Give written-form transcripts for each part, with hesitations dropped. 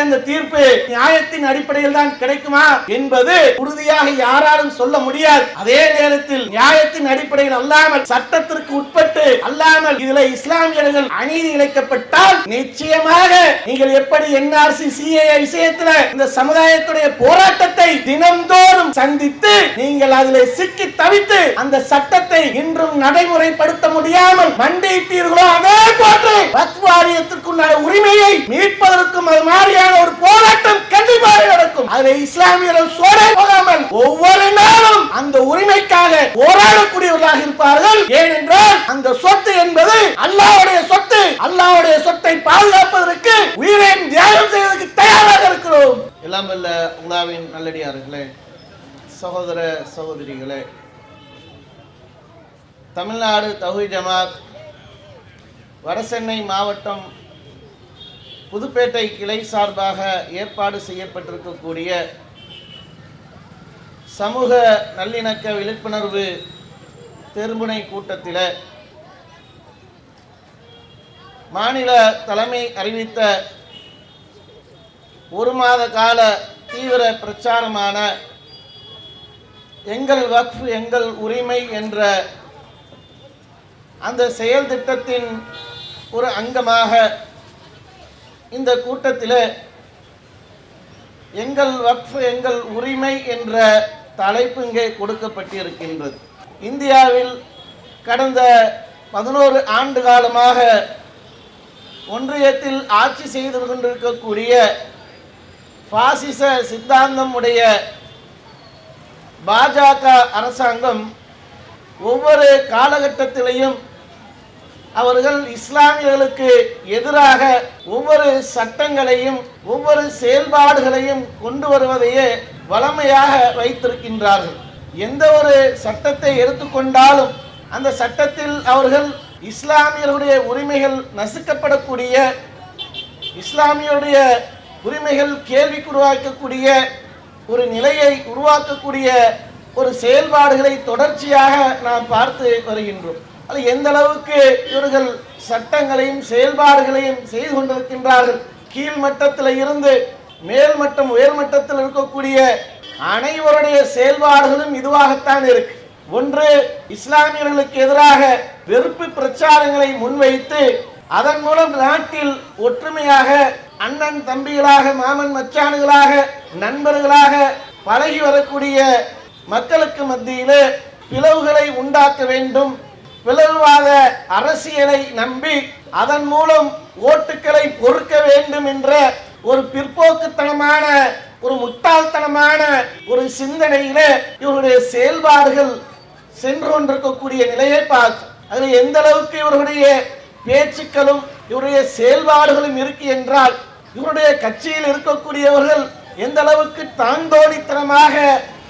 இந்த தீர்ப்பு நியாயத்தின் அடிப்படையில் தான் கிடைக்குமா என்பது உறுதியாக யாராலும் சொல்ல முடியாது. அதே நேரத்தில் நியாயத்தின் அடிப்படையில் அல்லாமல், சட்டத்திற்கு உட்பட்டு அல்லாமல் இதில் இஸ்லாமியர்கள் அநீதி இழைக்கப்பட்டால் நிச்சயமாக நீங்கள் எப்படி என்ஆர்சி சிஏஏ விஷயத்தில் இந்த சமுதாயத்துடைய போராட்டத்தை தினம்தோறும் சந்தித்து நீங்கள் அதில் சிக்கி தவித்து அந்த சட்டத்தை இன்றும் நடைமுறைப்படுத்த முடியாமல் மண்டியிட்டீர்களோ, அதே போன்று வக்ஃப் வாரியத்திற்குண்டான உரிமையை மீட்பதற்கும் அது மாதிரியான ஒரு போராட்டம் கண்டிப்பாக நடக்கும். அதில் இஸ்லாமியர்கள் சோட போகாமல் ஒவ்வொரு நாளும் அந்த உரிமைக்காக போராடக்கூடியவர்களாக இருப்பார்கள். ஏனென்றால் அந்த சொத்து என்பது அல்லாஹ்வுடைய சொத்து. அல்லாஹ்வுடைய சொத்தை பாதுகாப்பதற்கு உயிரையும் தியாகம் செய்வதற்கு தயாராக இருக்கிறோம். எல்லாம் வல்ல அல்லாஹ்வின் நல்லடியார்களே, சகோதர சகோதரிகளே, தமிழ்நாடு தௌஹீத் ஜமாத் வடசென்னை மாவட்டம் புதுப்பேட்டை கிளை சார்பாக ஏற்பாடு செய்யப்பட்டிருக்கக்கூடிய சமூக நல்லிணக்க விழிப்புணர்வு தெருமுனை கூட்டத்தில் மாநில தலைமை அறிவித்த ஒரு மாத கால தீவிர பிரச்சாரமான எங்கள் வக்ஃப் எங்கள் உரிமை என்ற அந்த செயல் திட்டத்தின் ஒரு அங்கமாக இந்த கூட்டத்தில் எங்கள் வக்ஃப் எங்கள் உரிமை என்ற தலைப்பு இங்கே கொடுக்கப்பட்டிருக்கின்றது. இந்தியாவில் கடந்த 11 ஆண்டு காலமாக ஒன்றியத்தில் ஆட்சி செய்து கொண்டிருக்கக்கூடிய பாசிச சித்தாந்தம் உடைய பாஜக அரசாங்கம் ஒவ்வொரு காலகட்டத்திலையும் அவர்கள் இஸ்லாமியர்களுக்கு எதிராக ஒவ்வொரு சட்டங்களையும் ஒவ்வொரு செயல்பாடுகளையும் கொண்டு வருவதையே வளமையாக வைத்திருக்கின்றார்கள். எந்த ஒரு சட்டத்தை எடுத்துக்கொண்டாலும் அந்த சட்டத்தில் அவர்கள் இஸ்லாமியர்களுடைய உரிமைகள் நசுக்கப்படக்கூடிய, இஸ்லாமியருடைய உரிமைகள் கேள்விக்குள்ளாக்கக்கூடிய ஒரு நிலையை உருவாக்கக்கூடிய ஒரு செயல்பாடுகளை தொடர்ச்சியாக நாம் பார்த்து வருகின்றோம். அது எந்த அளவுக்கு இவர்கள் சட்டங்களையும் செயல்பாடுகளையும் செய்து கொண்டிருக்கின்றார்கள். கீழ்மட்டத்தில் இருந்து மேல்மட்டம் உயர்மட்டத்தில் இருக்கக்கூடிய அனைவருடைய செயல்பாடுகளும் இதுவாகத்தான் இருக்கு. ஒன்று, இஸ்லாமியர்களுக்கு எதிராக வெறுப்பு பிரச்சாரங்களை முன்வைத்து அதன் மூலம் நாட்டில் ஒற்றுமையாக அண்ணன் தம்பிகளாக, மாமன் மச்சான்களாக, நண்பர்களாக பழகி வரக்கூடிய மக்களுக்கு மத்தியிலே பிளவுகளை உண்டாக்க வேண்டும், பிளவுவாத அரசியலை நம்பி அதன் மூலம் ஓட்டுக்களை பொறுக்க வேண்டும் என்ற ஒரு பிற்போக்குத்தனமான, ஒரு முட்டாள்தனமான ஒரு சிந்தனையில இவருடைய செயல்பாடுகள் சென்று கொண்டிருக்கக்கூடிய நிலையை பார்க்கும். அதில் எந்த அளவுக்கு இவருடைய பேச்சுக்களும் இவருடைய செயல்பாடுகளும் இருக்கு என்றால், இவருடைய கட்சியில் இருக்கக்கூடியவர்கள் எந்த அளவுக்கு தாந்தோணித்தனமாக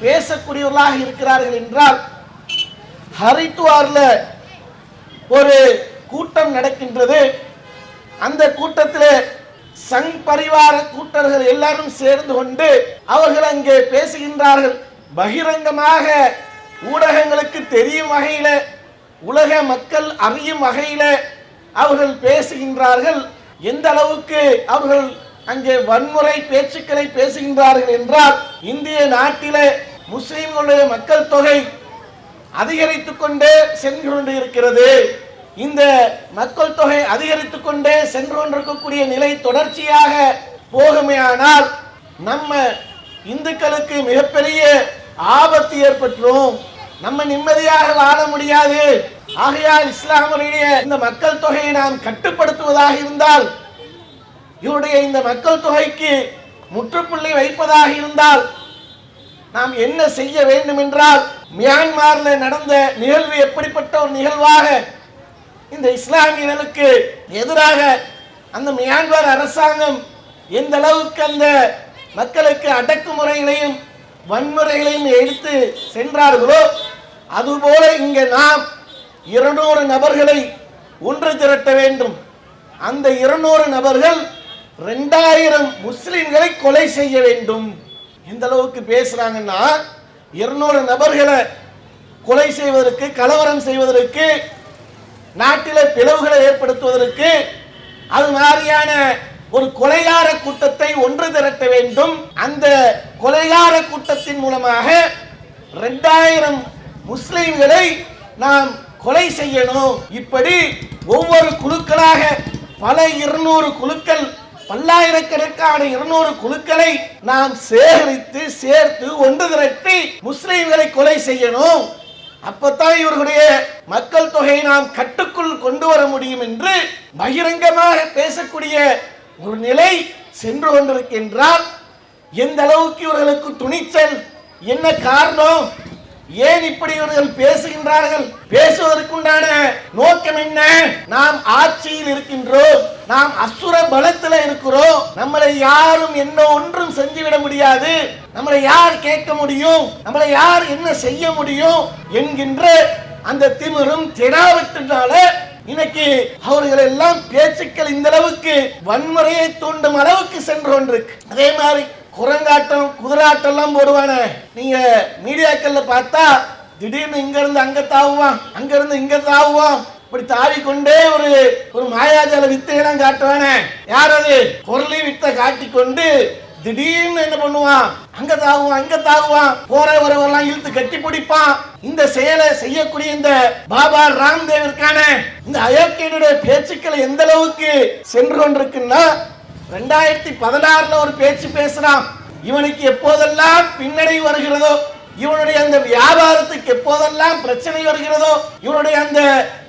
பேசக்கூடியவர்களாக இருக்கிறார்கள் என்றால், ஹரித்வார்ல ஒரு கூட்டம் நடக்கின்றது. அந்த கூட்டத்தில் சங் பரிவார கூட்டர்கள் எல்லாரும் சேர்ந்து கொண்டு அவர்கள் அங்கே பேசுகின்றார்கள். பகிரங்கமாக ஊடகங்களுக்கு தெரியும் வகையில, உலக மக்கள் அறியும் வகையில அவர்கள் பேசுகின்றார்கள். எந்த அளவுக்கு அவர்கள் அங்கே வன்முறை பேச்சுக்களை பேசுகின்றார்கள் என்றால், இந்திய நாட்டிலே முஸ்லிம்களுடைய மக்கள் தொகை அதிகரித்துக் கொண்டே சென்று கொண்டு இருக்கிறது. இந்த மக்கள் தொகை அதிகரித்துக் கொண்டே சென்று கொண்டிருக்கக்கூடிய நிலை தொடர்ச்சியாக போகுமேயானால் நம்ம இந்துக்களுக்கு மிகப்பெரிய ஆபத்து ஏற்பட்டுரும், நம்ம நிம்மதியாக வாழ முடியாது. ஆகையால் இஸ்லாமுடைய இந்த மக்கள் தொகையை நாம் கட்டுப்படுத்துவதாக இருந்தால், இவருடைய இந்த மக்கள் தொகைக்கு முற்றுப்புள்ளி வைப்பதாக இருந்தால் நாம் என்ன செய்ய வேண்டும் என்றால், மியான்மரில் நடந்த நிகழ்வு எப்படிப்பட்ட ஒரு நிகழ்வாக இந்த இஸ்லாமியர்களுக்கு எதிராக அந்த மியான்மர் அரசாங்கம் எந்த அளவுக்கு அந்த மக்களுக்கு அடக்குமுறைகளையும் வன்முறைகளையும் எடுத்து சென்றார்களோ, அதுபோல இங்கே நாம் 200 நபர்களை ஒன்று திரட்ட வேண்டும். அந்த 200 நபர்கள் 2000 முஸ்லிம்களை கொலை செய்ய வேண்டும். எந்த அளவுக்கு பேசுறாங்கன்னா, 200 நபர்களை கொலை செய்வதற்கு, கலவரம் செய்வதற்கு, நாட்டில் பிளவுகளை ஏற்படுத்துவதற்கு, அது மாதிரியான ஒரு கொலைகார கூட்டத்தை ஒன்று திரட்ட வேண்டும். அந்த கொலைகார கூட்டத்தின் மூலமாக 2000 முஸ்லிம்களை நாம் கொலை செய்யணும். இப்படி ஒவ்வொரு குழுக்களாக பல 200 குழுக்கள், பல்லாயிரக்கணக்கான 200 குழுக்களை நாம் சேகரித்து சேர்த்து ஒன்று திரட்டி முஸ்லிம்களை கொலை செய்யணும். அப்பத்தான் இவர்களுடைய மக்கள் தொகையை நாம் கட்டுக்குள் கொண்டு வர முடியும் என்று பகிரங்கமாக பேசக்கூடிய ஒரு நிலை சென்று கொண்டிருக்கின்றால் எந்த அளவுக்கு இவர்களுக்கு துணிச்சல், என்ன காரணம், ஏன் இப்படி இவர்கள் பேசுகின்றார்கள்? பேசுவதற்குண்டான நோக்கம் என்ன? நாம் ஆட்சியில் இருக்கின்றோம், நாம் அசுர பலத்தில் இருக்கிறோம், நம்மளை யாரும் என்ன ஒன்றும் செஞ்சுவிட முடியாது, நம்மளை யார் கேட்க முடியும், நம்மளை யார் என்ன செய்ய முடியும் என்கின்ற அந்த திமிரும் திராவிட்டினால இன்னைக்கு அவர்கள் எல்லாம் பேச்சுக்கள் இந்த அளவுக்கு வன்முறையை தூண்டும் அளவுக்கு சென்று கொண்டிருக்கு. அதே மாதிரி குரங்காட்டம் குதிராட்டம் எல்லாம் போடுவானே, நீங்க மீடியாக்கள்ல பார்த்தா திடீர்னு இங்க இருந்து அங்க தாவுவான், அங்க இருந்து இங்க தாவுவான், இப்படி தாவிக்கொண்டே ஒரு மாயாஜால வித்தையெல்லாம் காட்டுவானே. யார் அது? பொருளை வித்தை காட்டிக்கொண்டு திடீர்னு என்ன பண்ணுவான், அங்க தாவுவான் அங்க தாவுவான், போற வரவெல்லாம் இழுத்து கட்டி பிடிப்பான். இந்த செயலை செய்யக்கூடிய இந்த பாபா ராம்தேவ் இருக்கான, இந்த அயோக்கியனுடைய பேச்சுக்கள் எந்த அளவுக்கு சென்று கொண்டிருக்குன்னா 2016 ஒரு பேச்சு பேசுறான். இவனுக்கு எப்போதெல்லாம் பின்னடைவு வருகிறதோ, இவனுடைய அந்த வியாபாரத்துக்கு எப்போதெல்லாம் பிரச்சனை வருகிறதோ, இவனுடைய அந்த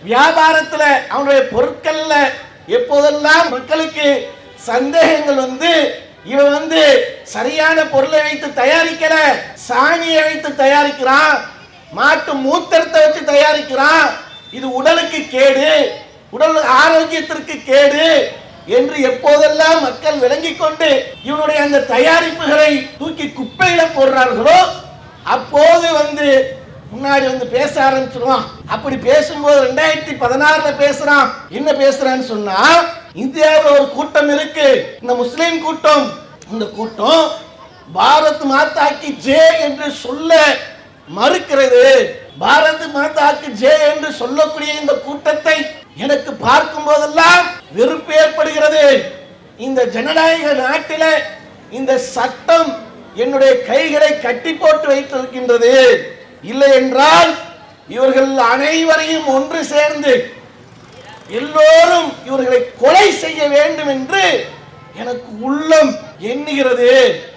வியாபாரத்துல அவனுடைய பொருட்கள்ல எப்போதெல்லாம் மக்களுக்கு சந்தேகங்கள் வந்து இவன் சரியான பொருளை வைத்து தயாரிக்கல, சாணியை வைத்து தயாரிக்கிறான், மாட்டு மூத்திரத்தை வச்சு தயாரிக்கிறான், இது உடலுக்கு கேடு, உடல் ஆரோக்கியத்திற்கு கேடு என்று எப்போதெல்லாம் மக்கள் விளங்கிக் கொண்டு இவனுடைய அந்த தயாரிப்புகளை தூக்கி குப்பையில போடுறார்களோ அப்போது முன்னாடி பேச ஆரம்பிச்சிருவான். அப்படி பேசும்போது 2016 பேசுறான். என்ன பேசுறான்னு சொன்னா, இந்தியாவில் ஒரு கூட்டம் இருக்கு, இந்த முஸ்லிம் கூட்டம். இந்த கூட்டம் பாரத் மாதாக்கு ஜெய் என்று சொல்ல மறுக்கிறது. பாரத் மாதாக்கு ஜெய் என்று சொல்லக்கூடிய இந்த கூட்டத்தை எனக்கு பார்க்கும் போதெல்லாம் வெறுப்பு ஏற்படுகிறது. இந்த ஜனநாயக நாட்டில இந்த சட்டம் என்னுடைய கைகளை கட்டி போட்டு வைத்திருக்கின்றது. இல்லை என்றால் இவர்கள் அனைவரையும் ஒன்று சேர்ந்து எல்லோரும் இவர்களை கொலை செய்ய வேண்டும் என்று எனக்கு உள்ளம் எண்ணுகிறது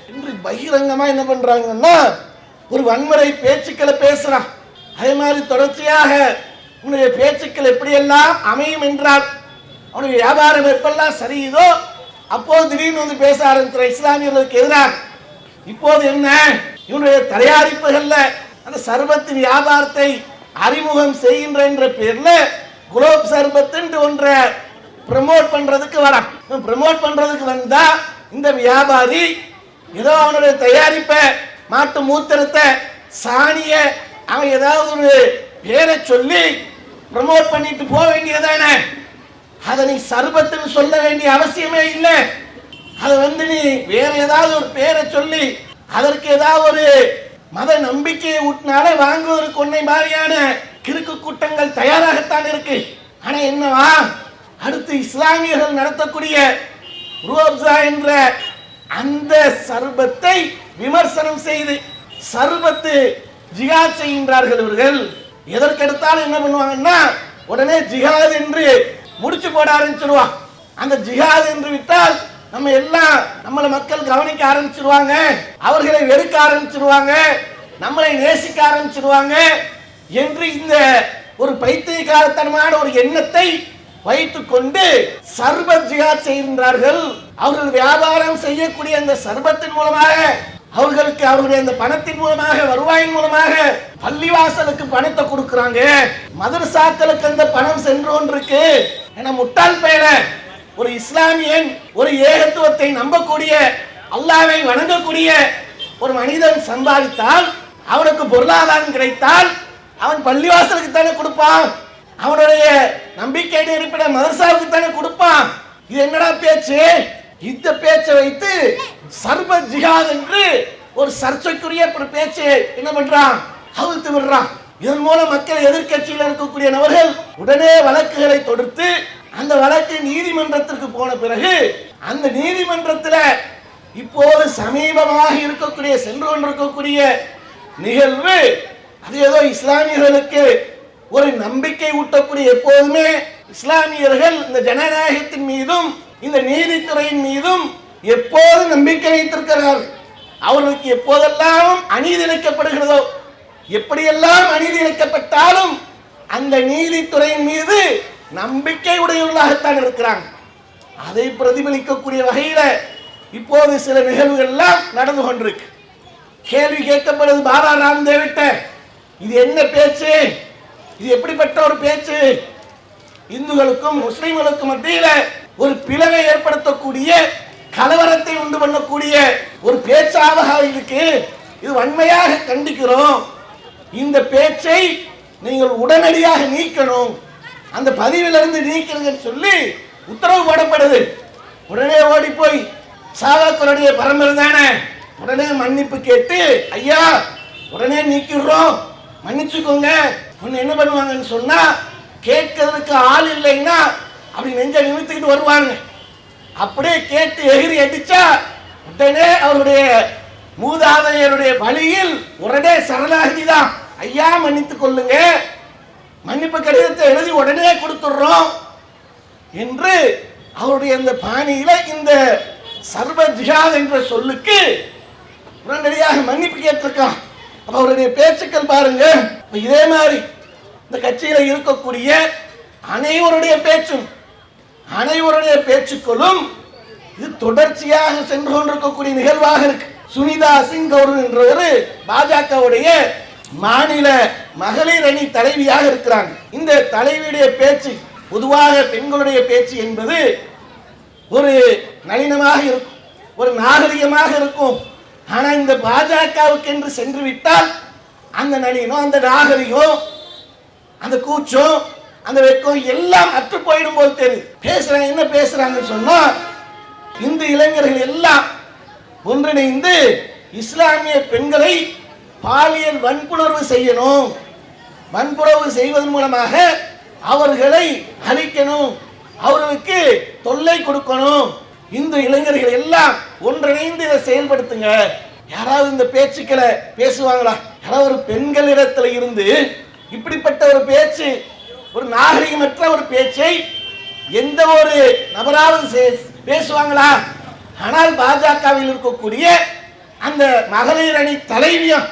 என்று பகிரங்கமா என்ன பண்றாங்கன்னா ஒரு வன்முறை பேச்சுக்களை பேசுறான். அதே மாதிரி தொடர்ச்சியாக உன்னுடைய பேச்சுக்கள் எப்படியெல்லாம் அமையும் என்றால் அவனுடைய வியாபாரம் எப்பெல்லாம் சரியுதோ அப்போது திடீர்னு பேச ஆரம்பிக்கிற இஸ்லாமியர்களுக்கு எதிராக. இப்போது என்ன, இவனுடைய தயாரிப்புகள்ல அந்த சர்பத்தின் வியாபாரத்தை அறிமுகம் செய்கின்ற என்ற பேர்ல குலோப் சர்பத்து ஒன்றை ப்ரமோட் பண்றதுக்கு வரான். ப்ரமோட் பண்றதுக்கு வந்தா இந்த வியாபாரி ஏதோ அவனுடைய தயாரிப்பை, மாட்டு மூத்திரத்தை, சாணிய அவன் ஏதாவது ஒரு பேரை சொல்லி ப்ரமோட் பண்ணிட்டு போக வேண்டியதானே. அதை நீ சர்பத்துன்னு சொல்ல வேண்டிய அவசியமே இல்லை. அதை நீ வேற ஏதாவது ஒரு பேரை சொல்லி அதற்கு ஏதாவது ஒரு மத நம்பிக்கையை ஊட்டினாலே வாங்குவதற்கு ஒன்றை மாதிரியான கிறுக்கு கூட்டங்கள் தயாராகத்தான் இருக்கு. ஆனா என்னவா, அடுத்து இஸ்லாமியர்கள் நடத்தக்கூடிய ரூஅப்ஸா என்ற அந்த சர்பத்தை விமர்சனம் செய்து சர்பத்து ஜிஹாத் செய்கின்றார்கள். இவர்கள் எதற்கெடுத்தாலும் என்ன பண்ணுவாங்கன்னா உடனே ஜிஹாத் என்று முடிச்சு போட ஆரம்பிச்சிருவான். அந்த ஜிஹாத் என்று விட்டால் நம்ம எல்லாம் நம்மளை மக்கள் கவனிக்க ஆரம்பிச்சிருவாங்க, அவர்களை வெறுக்க ஆரம்பிச்சிருவாங்க, நம்மளை நேசிக்க ஆரம்பிச்சிருவாங்க என்று இந்த ஒரு பைத்தியக்காரத்தனமான ஒரு எண்ணத்தை வைத்துக் கொண்டு சர்பத் ஜிஹாத் செய்கின்றார்கள். அவர்கள் வியாபாரம் செய்யக்கூடிய அந்த சர்பத்தின் மூலமாக அவர்களுக்கு அவருடைய அந்த பணத்தின் மூலமாக, வருவாயின் மூலமாக பள்ளிவாசலுக்கு பணத்தை கொடுக்கறாங்க, மதரசாக்களுக்கு அந்த பணம் சென்று கொண்டிருக்கு. என முட்டாள் பேர ஒரு இஸ்லாமியன், ஒரு ஏகத்துவத்தை நம்பக்கூடிய, அல்லாஹ்வை வணங்கக்கூடிய ஒரு மனிதன் சம்பாதித்தால், அவனுக்கு பொருளாதாரம் கிடைத்தால் அவன் பள்ளிவாசலுக்கு தானே கொடுப்பான், அவனுடைய நம்பிக்கை இருப்பிட மதரசாவுக்கு தானே கொடுப்பான். இது என்னடா பேச்சு? இந்த பேச்சை வைத்து சர்பத் ஜிஹாத் என்று ஒரு சர்ச்சைக்குரிய ஒரு பேச்சு என்ன பண்றான், அவிழ்த்து விடுறான். இதன் மூலம் மக்கள் எதிர்கட்சியில் இருக்கக்கூடிய நபர்கள் உடனே வழக்குகளை தொடுத்து அந்த வழக்கு நீதிமன்றத்திற்கு போன பிறகு அந்த நீதிமன்றத்தில் இப்போது சமீபமாக இருக்கக்கூடிய சென்று கொண்டிருக்கக்கூடிய நிகழ்வு அது ஏதோ இஸ்லாமியர்களுக்கு ஒரு நம்பிக்கை ஊட்டக்கூடிய, எப்போதுமே இஸ்லாமியர்கள் இந்த ஜனநாயகத்தின் மீதும் இந்த நீதித்துறையின் மீதும் எப்போது நம்பிக்கை வைத்திருக்கிறார்கள். அவர்களுக்கு எப்போதெல்லாம் அநீதி இழைக்கப்படுகிறதோ, எப்படியெல்லாம் அநீதி இழைக்கப்பட்டாலும் அந்த நீதித்துறையின் மீது நம்பிக்கை உடையவர்களாகத்தான் இருக்கிறாங்க. அதை பிரதிபலிக்கக்கூடிய வகையில் இப்போது சில நிகழ்வுகள் எல்லாம் நடந்து கொண்டிருக்கு. கேள்வி கேட்கப்படுது பாபா ராம்தேவிட்ட, இது என்ன பேச்சு, இது எப்படிப்பட்ட ஒரு பேச்சு, இந்துக்களுக்கும் முஸ்லிம்களுக்கும் மத்தியில் ஒரு பிளவை ஏற்படுத்தக்கூடிய கலவரத்தை உண்டு பண்ணக்கூடிய ஒரு பேச்சாக இருக்கு, இது வன்மையாக கண்டிக்கிறோம், இந்த பேச்சை நீங்கள் உடனடியாக நீக்கணும், அந்த பதிவிலிருந்து நீக்கிறதுன்னு சொல்லி உத்தரவு போடப்படுது. உடனே ஓடி போய் சாவாக்களுடைய பரம்பரை தானே, உடனே மன்னிப்பு கேட்டு ஐயா உடனே நீக்கிறோம் மன்னிச்சுக்கோங்க. ஒன்று என்ன பண்ணுவாங்கன்னு சொன்னா, கேட்கறதுக்கு ஆள் இல்லைன்னா அப்படி நெஞ்ச நிமித்துக்கிட்டு வருவாங்க. அப்படியே கேட்டு எகிரி அடிச்சா உடனே அவருடைய மூதாதையருடைய வழியில் உடனே சரணாகதி தான், ஐயா மன்னித்துக் கொள்ளுங்க, மன்னிப்பு கடிதத்தை எழுதி உடனே கொடுத்துடுறோம் என்று அவருடைய இந்த பாணியில இந்த சர்வ ஜிஹாத் என்ற சொல்லுக்கு உடனடியாக மன்னிப்பு கேட்டிருக்கான். அப்ப அவருடைய பேச்சுக்கள் பாருங்க. இதே மாதிரி இந்த கட்சியில இருக்கக்கூடிய அனைவருடைய பேச்சுக்களும் இது தொடர்ச்சியாக சென்று கொண்டிருக்கக்கூடிய நிகழ்வாக இருக்கு. சுனிதா சிங் கவுர் என்றவர் பாஜகவுடைய மாநில மகளிர் அணி தலைவியாக இருக்கிறாங்க. இந்த தலைவியுடைய பேச்சு, பொதுவாக பெண்களுடைய பேச்சு என்பது ஒரு நளினமாக இருக்கும், ஒரு நாகரிகமாக இருக்கும். ஆனா இந்த பாஜகவுக்கு என்று சென்று விட்டால் அந்த நளினம், அந்த நாகரிகம், அந்த கூச்சம், அந்த வெக்கம் எல்லாம் அற்று போயிடும் போது தெரியுது. பேசுறாங்க, என்ன பேசுறாங்கன்னு சொன்னா, இந்து இளைஞர்கள் எல்லாம் ஒன்றிணைந்து இஸ்லாமிய பெண்களை பாலியல் வன்புணர்வு செய்யணும், வன்புணர்வு செய்வதன் மூலமாக அவர்களை அழிக்கணும், அவர்களுக்கு தொல்லை கொடுக்கணும். இந்து இளைஞர்கள் எல்லாம் ஒன்றிணைந்து இதை செயல்படுத்துங்க. யாராவது இந்த பேச்சுக்களை பேசுவாங்களா? யாராவது ஒரு பெண்களிடத்தில் இருந்து இப்படிப்பட்ட ஒரு பேச்சு, ஒரு நாகரிகமற்ற ஒரு பேச்சை எந்த ஒரு நபராவது பேசுவாங்களா? ஆனால் பாஜகவில் இருக்கக்கூடிய அந்த மகளிர் அணி தலைவியம்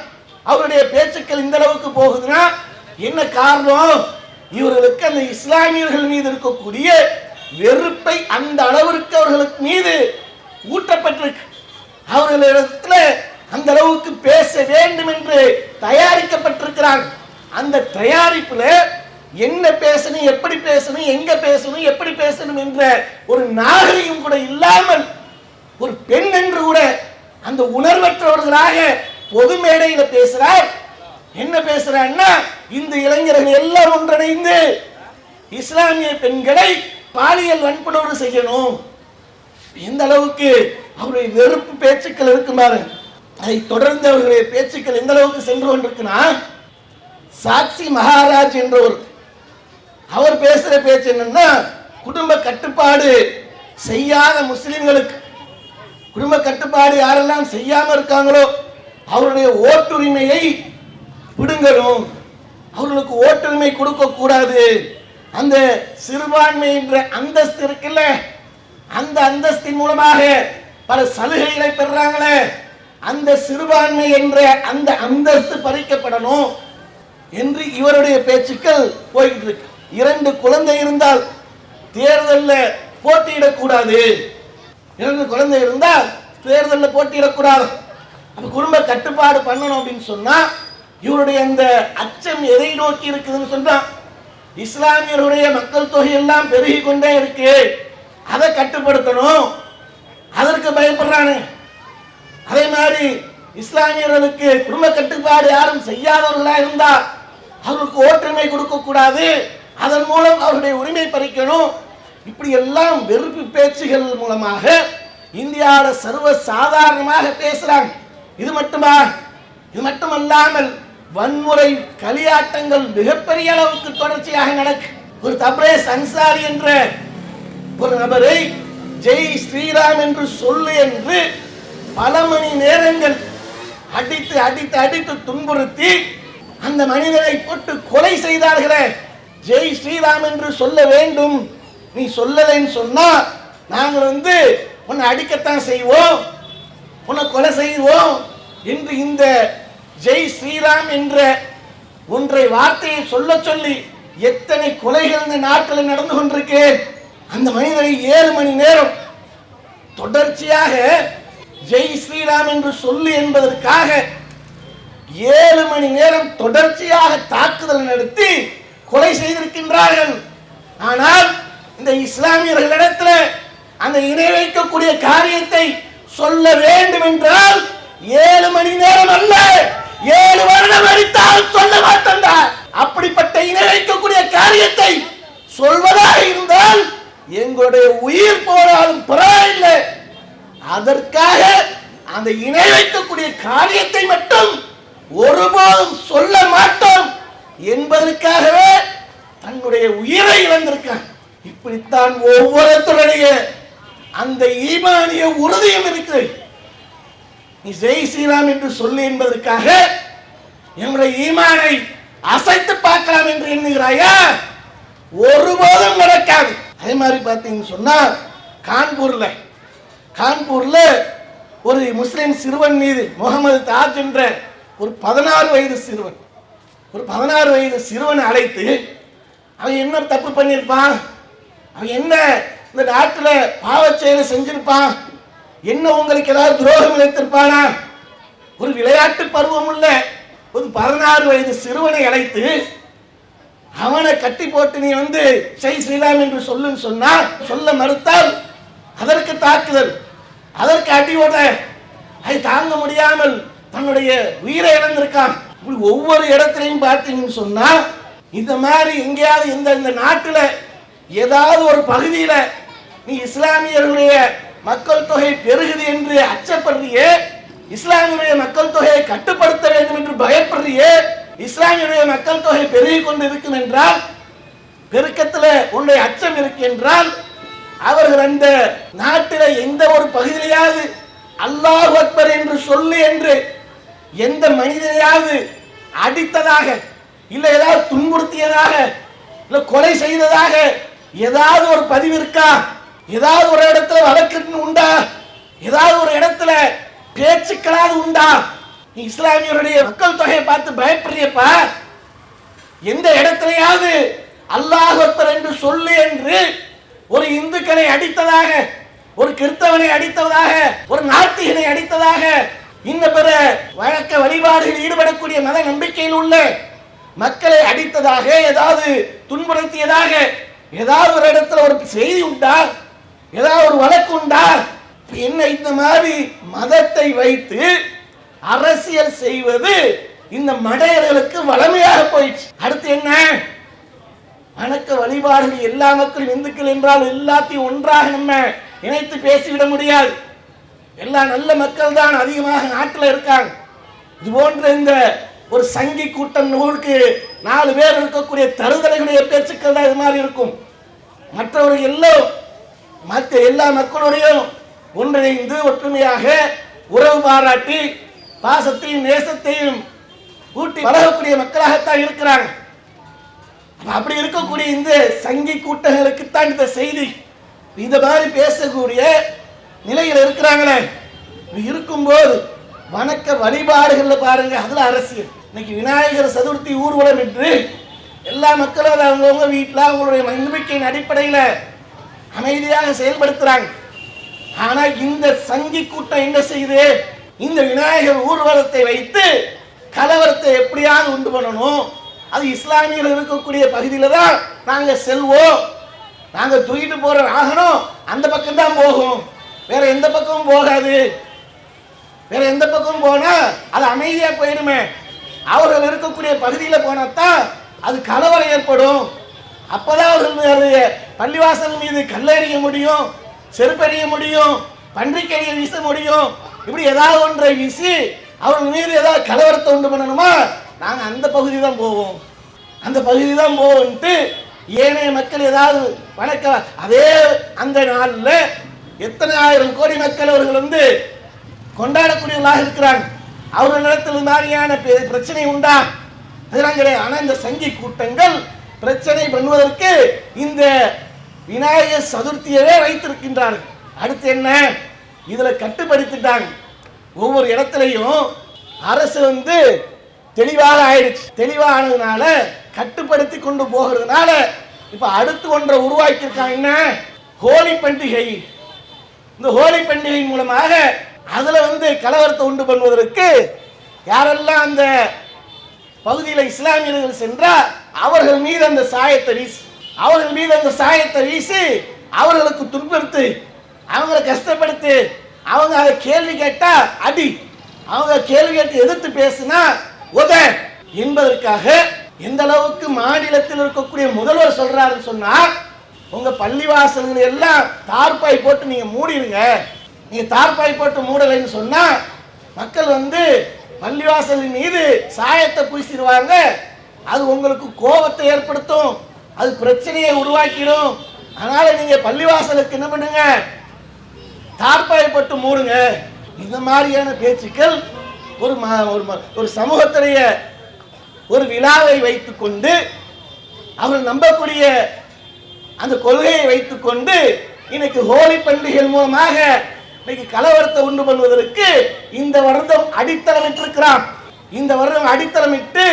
அவருடைய பேச்சுக்கள் இந்த அளவுக்கு போகுதுன்னா என்ன காரணம்? இவர்களுக்கு அந்த இஸ்லாமியர்கள் மீது இருக்கக்கூடிய வெறுப்பை அந்த அளவிற்கு அவர்களுக்கு மீது ஊட்டப்பட்டிருக்கு. அவர்களிடத்தில் அந்த அளவுக்கு பேச வேண்டும் என்று தயாரிக்கப்பட்டிருக்கிறாங்க. அந்த தயாரிப்புல என்ன பேசணும், எப்படி பேசணும், எங்க பேசணும், எப்படி பேசணும் என்ற ஒரு நாகரிகம் கூட இல்லாமல் ஒரு பெண் என்று கூட அந்த உணர்வற்றவர்களாக பொது மேடையில பேசுறார். என்ன பேசுறான்னா, இந்த இளைஞர்கள் எல்லாம் ஒன்றிணைந்து இஸ்லாமிய பெண்களை பாலியல் வன்புணர்வு செய்யணும். எந்த அளவுக்கு அவருடைய வெறுப்பு பேச்சுக்கள் இருக்குமாறு, அதை தொடர்ந்து அவர்களுடைய பேச்சுக்கள் எந்த அளவுக்கு சென்று கொண்டிருக்குன்னா, சாக்சி மகாராஜ் என்றவர் அவர் பேசுற பேச்சு என்னன்னா, குடும்ப கட்டுப்பாடு செய்யாத முஸ்லிம்களுக்கு, குடும்ப கட்டுப்பாடு யாரெல்லாம் செய்யாம இருக்காங்களோ அவருடைய ஓட்டுரிமையை விடுங்கணும், அவர்களுக்கு ஓட்டுரிமை கொடுக்க கூடாது. அந்த சிறுபான்மை என்ற அந்தஸ்து இருக்குல்ல, அந்த அந்தஸ்தின் மூலமாக பல சலுகைகளை பெறாங்களே, அந்த சிறுபான்மை என்ற அந்த அந்தஸ்து பறிக்கப்படணும் என்று இவருடைய பேச்சுக்கள் போய்கிட்டு இருக்கு. 2 குழந்தை இருந்தால் தேர்தலில் போட்டியிடக்கூடாது, 2 குழந்தை இருந்தால் தேர்தலில் போட்டியிடக்கூடாது. அப்ப குடும்ப கட்டுப்பாடு பண்ணணும் அப்படின்னு சொன்னா இவருடைய அந்த அச்சம் எதை நோக்கி இருக்குதுன்னு சொன்னா, இஸ்லாமியருடைய மக்கள் தொகை எல்லாம் பெருகி கொண்டே இருக்கு, அதை கட்டுப்படுத்தணும், அதற்கு பயப்படுறாங்க. அதே மாதிரி இஸ்லாமியர்களுக்கு குடும்ப கட்டுப்பாடு யாரும் செய்யாதவர்களா இருந்தா அவர்களுக்கு ஓட்டுரிமை கொடுக்க கூடாது, அதன் மூலம் அவருடைய உரிமை பறிக்கணும். இப்படி எல்லாம் வெறுப்பு பேச்சுகள் மூலமாக இந்தியாவில் சர்வ சாதாரணமாக பேசுறாங்க. இது மட்டுமல்லாமல் வன்முறை களியாட்டங்கள் மிகப்பெரிய அளவுக்கு தொடர்ச்சியாக நடக்கு. ஒரு தப்ரேஸ் அன்சாரி என்ற ஒரு நபரை ஜெய் ஸ்ரீராம் என்று சொல்லு என்று பல மணி நேரங்கள் அடித்து அடித்து அடித்து துன்புறுத்தி அந்த மனிதனை போட்டு கொலை செய்தார்களே. ஜெய் ஸ்ரீராம் என்று சொல்ல வேண்டும், நீ சொல்லலைன்னு சொன்னா நாங்கள் உன்னை அடிக்கத்தான் செய்வோம், உன்னை கொலை செய்வோம் என்று இந்த ஜெய் ஸ்ரீராம் என்ற ஒன்றை வார்த்தையை சொல்ல சொல்லி எத்தனை கொலைகள் இந்த நாட்டில் நடந்து கொண்டிருக்கு. அந்த மனிதனை 7 மணி நேரம் தொடர்ச்சியாக ஜெய் ஸ்ரீராம் என்று சொல்லு என்பதற்காக 7 மணி நேரம் தொடர்ச்சியாக தாக்குதல் நடத்தி கொலை செய்திருக்கின்றார்கள். ஆனால் இந்த இஸ்லாமியர்களிடத்தில் அந்த இணை வைக்கக்கூடிய காரியத்தை சொல்ல வேண்டும் என்றால் 7 மணி நேரம் அல்ல, 7 வருடம் அடித்தால் சொல்ல மாட்டார். அப்படிப்பட்ட இணை வைக்கக்கூடிய காரியத்தை சொல்வதாக இருந்தால் எங்களுடைய உயிர் போனாலும் பரவாயில்லை, அதற்காக அந்த இணை வைக்கக்கூடிய காரியத்தை மட்டும் ஒருபோதும் சொல்ல மாட்டோம் என்பதற்காகவே தன்னுடைய உயிரை இழந்திருக்கான். இப்படித்தான் ஒவ்வொருத்தருடைய அந்த ஈமானிய உறுதியும் இருக்கு. நீ ஜெய் ஸ்ரீராம் என்று சொல்லு என்பதற்காக என்னுடைய ஈமானை அசைத்து பார்க்கலாம் என்று எண்ணுகிறாயா? ஒருபோதும் நடக்காது. அதே மாதிரி பார்த்தீங்கன்னு சொன்னா கான்பூர்ல ஒரு முஸ்லிம் சிறுவன் மீது முகமது தாஜ் என்ற ஒரு 16 வயது சிறுவனை அழைத்து அவன் என்ன தப்பு பண்ணியிருப்பான், அவன் என்ன இந்த நாட்டில் பாவச் செயலை செஞ்சிருப்பான், என்ன உங்களுக்கு ஏதாவது துரோகம் இழைத்திருப்பானா? ஒரு விளையாட்டு பருவம் உள்ள ஒரு 16 வயது சிறுவனை அழைத்து அவனை கட்டி போட்டு நீ ஜெய் ஸ்ரீராம் என்று சொல்லுன்னு சொன்னா சொல்ல மறுத்தால் அதற்கு தாக்குதல், அதற்கு அடியோட அதை தாங்க முடியாமல் தன்னுடைய உயிரை இழந்திருக்கான். இப்படி ஒவ்வொரு இடத்திலையும் பார்த்தீங்கன்னு சொன்னா இந்த மாதிரி எங்கேயாவது இந்த நாட்டில் ஏதாவது ஒரு பகுதியில நீ இஸ்லாமியர்களுடைய மக்கள் தொகை பெருகுது என்று அச்சப்படுறியே, இஸ்லாமிய மக்கள் தொகையை கட்டுப்படுத்த வேண்டும் என்று பயப்படுறியே, இஸ்லாமிய மக்கள் தொகை பெருகி கொண்டு இருக்கும் என்றால் பெருக்கத்தில் உன்னுடைய அச்சம் இருக்கு என்றால் அவர்கள் அந்த நாட்டில் எந்த ஒரு பகுதியிலாவது அல்லாஹ் அக்பர் என்று சொல்லு என்று எந்த மனிதனையாவது அடித்ததாக இல்லை ஏதாவது துன்புறுத்தியதாக இல்லை கொலை செய்ததாக ஏதாவது ஒரு பதிவு இருக்கா? ஏதாவது ஒரு இடத்துல வழக்கு உண்டா? ஏதாவது ஒரு இடத்துல பேச்சுக்களாவது உண்டா? நீ இஸ்லாமியருடைய மக்கள் தொகையை பார்த்து பயப்படுறியப்பா. எந்த இடத்திலையாவது அல்லாஹ் அக்பர் என்று சொல்லு என்று ஒரு இந்துக்களை அடித்ததாக, ஒரு கிறிஸ்தவனை அடித்ததாக, ஒரு நாத்திகனை அடித்ததாக, இன்ன பிற வழக்க வழிபாடுகளில் ஈடுபடக்கூடிய மத நம்பிக்கையில் உள்ள மக்களை அடித்ததாக, ஏதாவது துன்புறுத்தியதாக ஏதாவது ஒரு இடத்துல ஒரு செய்தி உண்டா? ஏதாவது ஒரு வழக்கு உண்டா? என்ன இந்த மாதிரி மதத்தை வைத்து அரசியல் செய்வது இந்த மடையர்களுக்கு வளமையாக போயிடுச்சு. அடுத்து என்ன? வணக்க வழிபாடுகள் எல்லா மக்களும் இந்துக்கள் என்றால் எல்லாத்தையும் ஒன்றாக நம்ம இணைத்து பேசிவிட முடியாது. எல்லா நல்ல மக்கள் தான் அதிகமாக நாட்டில் இருக்காங்க. இது போன்ற இந்த ஒரு சங்கி கூட்டம் நூலுக்கு 4 பேர் இருக்கக்கூடிய தருதலைகளுடைய பேச்சுக்கள் தான் இது மாதிரி இருக்கும். மற்றவர்கள் எல்லாம் மற்ற எல்லா மக்களுடையும் ஒன்றிணைந்து ஒற்றுமையாக உறவு பாராட்டி பாசத்தையும் நேசத்தையும் கூட்டி பழகக்கூடிய மக்களாகத்தான் இருக்கிறாங்க. அப்படி இருக்கக்கூடிய இந்த சங்கி கூட்டங்களுக்குத்தான் இந்த செய்தி இந்த மாதிரி பேசக்கூடிய நிலையில் இருக்கிறாங்களே. இருக்கும்போது வணக்க வழிபாடுகள் பாருங்க, அதுல அரசியல். இன்னைக்கு விநாயகர் சதுர்த்தி ஊர்வலம் என்று எல்லா மக்களும் அவங்கவுங்க வீட்டில் அவங்களுடைய நம்பிக்கையின் அடிப்படையில் அமைதியாக செயல்படுத்துறாங்க. ஆனா இந்த சங்கி கூட்டம் என்ன செய்யுது? இந்த விநாயகர் ஊர்வலத்தை வைத்து கலவரத்தை எப்படியாவது உண்டு பண்ணணும், அது இஸ்லாமியர்கள் இருக்கக்கூடிய பகுதியில் தான் நாங்கள் செல்வோம், நாங்கள் தூக்கிட்டு போற வாகனம் அந்த பக்கம் தான் போகும், வேற எந்த பக்கமும் போகாது, வேற எந்த பக்கமும் போனா அது அமைதியா போயிடுமே, அவர்கள் இருக்கக்கூடிய பகுதியில் போனாதான் அது கலவரம் ஏற்படும், அப்பதான் அவர்கள் பள்ளிவாசல் மீது கல்லெறிய முடியும், செருப்பெறிய முடியும், பன்றிக்கறியை வீச முடியும், இப்படி ஏதாவது ஒன்றை வீசி அவர்கள் மீது ஏதாவது கலவரத்தை உண்டு பண்ணணுமா, நாங்கள் அந்த பகுதி தான் போவோம், அந்த பகுதி தான் போவோம்ட்டு ஏனைய மக்கள் ஏதாவது வணக்க அதே அந்த நாளில் எத்தனை ஆயிரம் கோடி மக்கள் அவர்கள் வந்து கொண்டாடக்கூடியவர்களாக இருக்கிறாங்க. அவர்களிடத்தில் மாதிரியான பிரச்சனை உண்டா? அதெல்லாம் கிடையாது. ஆனால் இந்த சங்கி கூட்டங்கள் பிரச்சனை பண்ணுவதற்கு இந்த விநாயகர் சதுர்த்தியவே வைத்திருக்கின்றார்கள். அடுத்து என்ன, இதுல கட்டுப்படுத்திட்டாங்க. ஒவ்வொரு இடத்துலையும் அரசு வந்து தெளிவாக ஆயிடுச்சு. தெளிவானதுனால கட்டுப்படுத்தி கொண்டு போகிறதுனால இப்ப அடுத்து ஒன்றை உருவாக்கியிருக்காங்க. என்ன, ஹோலி பண்டிகை. இந்த ஹோலி பண்டிகை மூலமாக அதுல வந்து கலவரத்தை உண்டு பண்ணுவதற்கு யாரெல்லாம் அந்த பகுதியில் இஸ்லாமியர்கள் சென்றால் அவர்கள் மீது அந்த சாயத்தை வீசி அவர்களுக்கு துன்புறுத்து, அவங்களை கஷ்டப்படுத்தி, அவங்க அதை கேள்வி கேட்டா அடி, அவங்க கேள்வி கேட்டு எதிர்த்து பேசினா உத என்பதற்காக எந்த அளவுக்கு மாநிலத்தில் இருக்கக்கூடிய முதல்வர் சொல்றாருன்னு சொன்னா, உங்க பள்ளிவாசல்கள் எல்லாம் தார்பாய் போட்டு நீங்க மூடிடுங்க. நீங்க தார்பாய் போட்டு மூடலைன்னு சொன்னா மக்கள் வந்து பள்ளிவாசலின் மீது சாயத்தை பூசிடுவாங்க. அது உங்களுக்கு கோபத்தை ஏற்படுத்தும், அது பிரச்சனையை உருவாக்கிடும். அதனால நீங்க பள்ளிவாசலுக்கு என்ன பண்ணுங்க, தார்பாய் போட்டு மூடுங்க. இந்த மாதிரியான பேச்சுக்கள் ஒரு சமூகத்திலேய ஒரு விழாவை வைத்துக்கொண்டு அவர்கள் நம்பக்கூடிய அந்த கொள்கையை வைத்துக்கொண்டு இன்னைக்கு ஹோலி பண்டிகை மூலமாக இன்னைக்கு கலவரத்தை உண்டு பண்ணுவதற்கு இந்த வருடம் அடித்தளமிட்டிருக்கிறான். இந்த வருடம் அடித்தளமிட்டு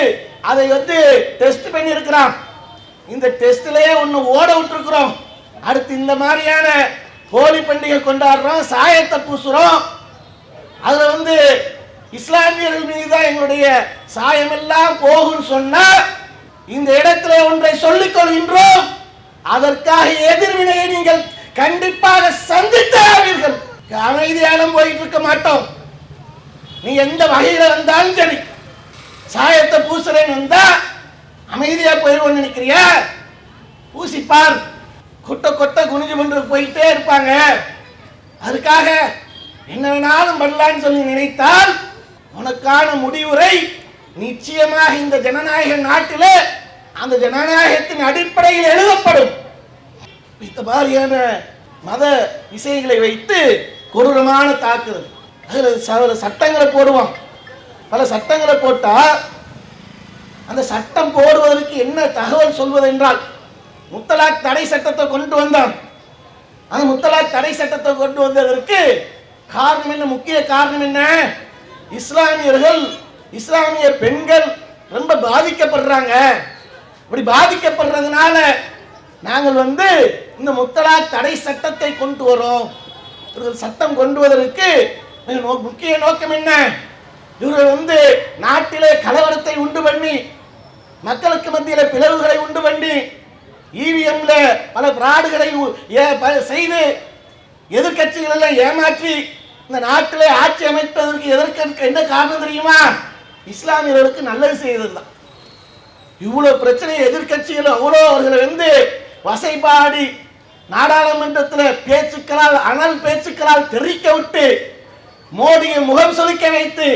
அதை வந்து டெஸ்ட் பண்ணி இருக்கிறான். இந்த டெஸ்ட்லயே ஒன்று ஓட விட்டுருக்கிறோம். அடுத்து இந்த மாதிரியான ஹோலி பண்டிகை கொண்டாடுறோம், சாயத்தை பூசுறோம். அதுல வந்து இஸ்லாமியர்கள் மீது தான் எங்களுடைய சாயம் எல்லாம் போகும் சொன்னா இந்த இடத்துல ஒன்றை சொல்லிக் கொள்கின்றோம். அதற்காக எதிர்வினையை நீங்கள் கண்டிப்பாக சந்தித்தார்கள். அமைதியாலும் போயிட்டு இருக்க மாட்டோம். நீ எந்த வகையில வந்தாலும் சரி, சாயத்தை பூசுறேன்னு வந்தா அமைதியா போயிடுவோம் நினைக்கிறியா? பூசிப்பார், கொட்ட கொட்ட குனிஞ்சு கொண்டு போயிட்டே இருப்பாங்க. அதுக்காக என்ன வேணாலும் பண்ணலான்னு சொல்லி நினைத்தால் உனக்கான முடிவுரை நிச்சயமாக இந்த ஜனநாயக நாட்டில் அந்த ஜனநாயகத்தின் அடிப்படையில் எழுதப்படும். இந்த மாதிரியான மத விஷயங்களை வைத்து கொடூரமான தாக்குதல், அதில் சட்டங்களை போடுவோம். பல சட்டங்களை போட்டா அந்த சட்டம் போடுவதற்கு என்ன தகவல் சொல்வது என்றால், முத்தலாக் தடை சட்டத்தை கொண்டு வந்தான். அந்த முத்தலாக் தடை சட்டத்தை கொண்டு வந்ததற்கு காரணம் என்ன, முக்கிய காரணம் என்ன, இஸ்லாமியர்கள் இஸ்லாமிய பெண்கள் ரொம்ப பாதிக்கப்படுறாங்க. இப்படி பாதிக்கப்படுறதுனால நாங்கள் வந்து இந்த முத்தலாக் தடை சட்டத்தை கொண்டு வரோம். இவர்கள் சட்டம் கொண்டு வருவதற்கு முக்கிய நோக்கம் என்ன, இவர்கள் வந்து நாட்டிலே கலவரத்தை உண்டு பண்ணி மக்களுக்கு மத்தியில் பிளவுகளை உண்டு பண்ணி இவிஎம்ல பல பிராடுகளை செய்து எதிர்கட்சிகள் எல்லாம் ஏமாற்றி இந்த நாட்டிலே ஆட்சி அமைப்பதற்கு எதற்கு என்ன காரணம் தெரியுமா, இஸ்லாமியர்களுக்கு நல்லது செய்ததுதான். இவ்வளவு பிரச்சனை எதிர்கட்சிகள் அவ்வளோ அவர்களை வந்து வசைபாடி நாடாளுமன்றத்தில் பேச்சுக்களால் அனல் பேச்சுக்களால் தெரிவிக்க விட்டு மோடியை முகம் சொலிக்க வைத்து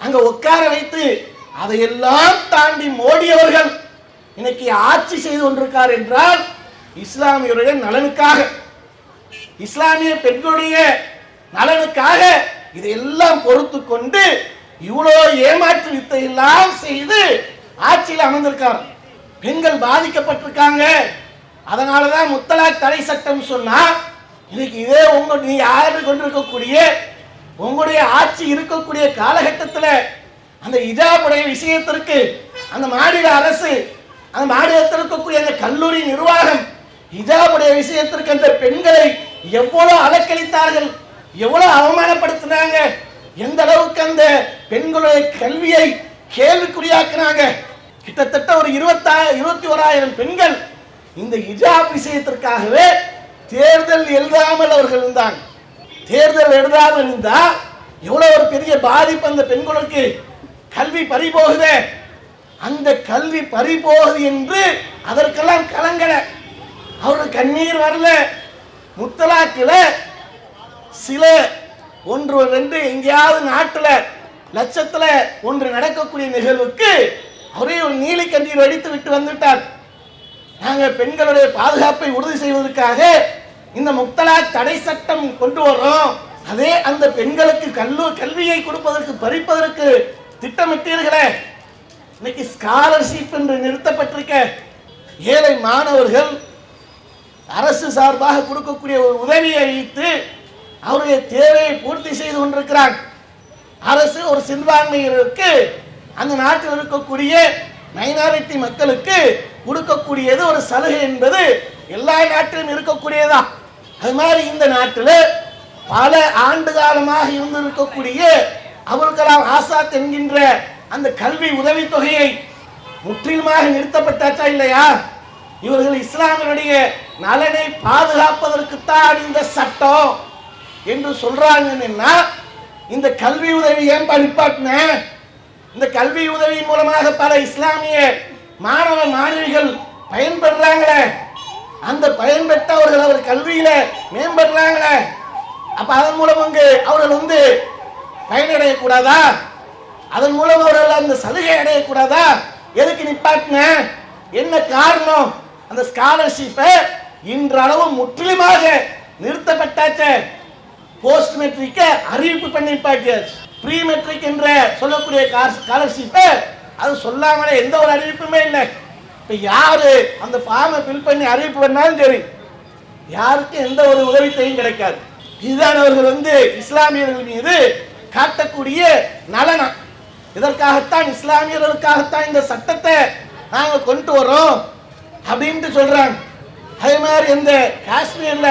அங்க உட்கார வைத்து அதையெல்லாம் தாண்டி மோடி அவர்கள் இன்னைக்கு ஆட்சி செய்து கொண்டிருக்கார் என்றால் இஸ்லாமியருடைய நலனுக்காக, இஸ்லாமிய பெண்களுடைய நலனுக்காக இதையெல்லாம் பொறுத்து கொண்டு இவ்வளோ ஏமாற்று வித்தையெல்லாம் செய்து ஆட்சியில் அமர்ந்திருக்கார். பெண்கள் பாதிக்கப்பட்டிருக்காங்க. அதனாலதான் முத்தலாக் தடை சட்டம் சொன்னா இன்னைக்கு இதே நீ ஆண்டு கொண்டிருக்கக்கூடிய உங்களுடைய ஆட்சி இருக்கக்கூடிய காலகட்டத்தில் அந்த ஹிஜாபுடைய விஷயத்திற்கு அந்த மாநில அரசு, அந்த மாநிலத்தில் இருக்கக்கூடிய அந்த கல்லூரி நிர்வாகம் ஹிஜாபுடைய விஷயத்திற்கு அந்த பெண்களை எவ்வளவு அலக்களித்தார்கள், எவ்வளவு அவமானப்படுத்தினாங்க, எந்த அளவுக்கு அந்த பெண்களுடைய கல்வியை கேள்விக்குறியாக்குனாங்க. கிட்டத்தட்ட ஒரு 21,000 பெண்கள் இந்த ஹிஜாப் விஷயத்திற்காகவே தேர்தல் எழுதாமல் அவர்கள் இருந்தாங்க. தேர்தல் எழுதாமல் இருந்தா எவ்வளவு ஒரு பெரிய பாதிப்பு அந்த பெண்களுக்கு. கல்வி பறிபோகுது, அந்த கல்வி பறிபோகுது என்று அதற்கெல்லாம் கலங்கல, அவருக்கு கண்ணீர் வரல. முத்தலாக்கில் சில 1-2 எங்கேயாவது நாட்டில் லட்சத்தில் ஒன்று நடக்கக்கூடிய நிகழ்வுக்கு அவரே ஒரு நீலி கண்ணீர் வடித்து விட்டு வந்துட்டார். நாங்கள் பெண்களுடைய பாதுகாப்பை உறுதி செய்வதற்காக இந்த முத்தலாக் தடை சட்டம் கொண்டு வர்றோம். அதே அந்த பெண்களுக்கு கல்வியை கொடுப்பதற்கு பறிப்பதற்கு திட்டமிட்டீர்களே. இன்னைக்கு ஸ்காலர்ஷிப் என்று நிறுத்தப்பட்டிருக்க ஏழை மாணவர்கள் அரசு சார்பாக கொடுக்கக்கூடிய ஒரு உதவியை வைத்து அவருடைய தேவையை பூர்த்தி செய்து கொண்டிருக்கிறாங்க. அரசு ஒரு சிறுபான்மையினருக்கு அந்த நாட்டில் இருக்கக்கூடிய மைனாரிட்டி மக்களுக்கு கொடுக்கக்கூடியது ஒரு சலுகை என்பது எல்லா நாட்டிலும் இருக்கக்கூடியதா. அது மாதிரி இந்த நாட்டில் பல ஆண்டு காலமாக இருந்திருக்கக்கூடிய அபுல் கலாம் ஆசாத் என்கின்ற அந்த கல்வி உதவித்தொகையை முற்றிலுமாக நிறுத்தப்பட்டாச்சா இல்லையா? இவர்கள் இஸ்லாமியருடைய நலனை பாதுகாப்பதற்குத்தான் இந்த சட்டம் என்று சொல்றாங்கன்னா இந்த கல்வி உதவி ஏன் நிப்பாட்டின? இந்த கல்வி உதவியின் மூலமாக பல இஸ்லாமிய மாணவ மாணவிகள் பயன்பெறாங்களே. அந்த பயன்பெற்றவர்கள் அவர் கல்வியில மேம்படுறாங்களே. அப்ப அதன் மூலம் அவர்கள் பயனடையக்கூடாதா? அதன் மூலம் அவர்கள் அந்த சலுகை அடையக்கூடாதா? எதுக்கு நிப்பாட்டின? என்ன காரணம்? அந்த ஸ்காலர்ஷிப்பை இன்றளவு முற்றிலுமாக நிறுத்தப்பட்டாச்ச. போஸ்ட் மெட்ரிக்க அறிவிப்பு பண்ணி நிப்பாட்டியாச்சு. ப்ரீ மெட்ரிக் என்ற சொல்லக்கூடிய ஸ்காலர்ஷிப்பை அது சொல்லாமலே எந்த ஒரு அறிவிப்புமே இல்லை. இப்போ யாரு அந்த ஃபார்மை ஃபில் பண்ணி அறிவிப்பு பண்ணாலும் சரி, யாருக்கும் எந்த ஒரு உதவித்தையும் கிடைக்காது. இதுதான் அவர்கள் இஸ்லாமியர்கள் மீது காட்டக்கூடிய நலனம். இதற்காகத்தான் இஸ்லாமியர்களுக்காகத்தான் இந்த சட்டத்தை நாங்கள் கொண்டு வரோம் அப்படின்ட்டு சொல்றாங்க. அதே மாதிரி இந்த காஷ்மீர்ல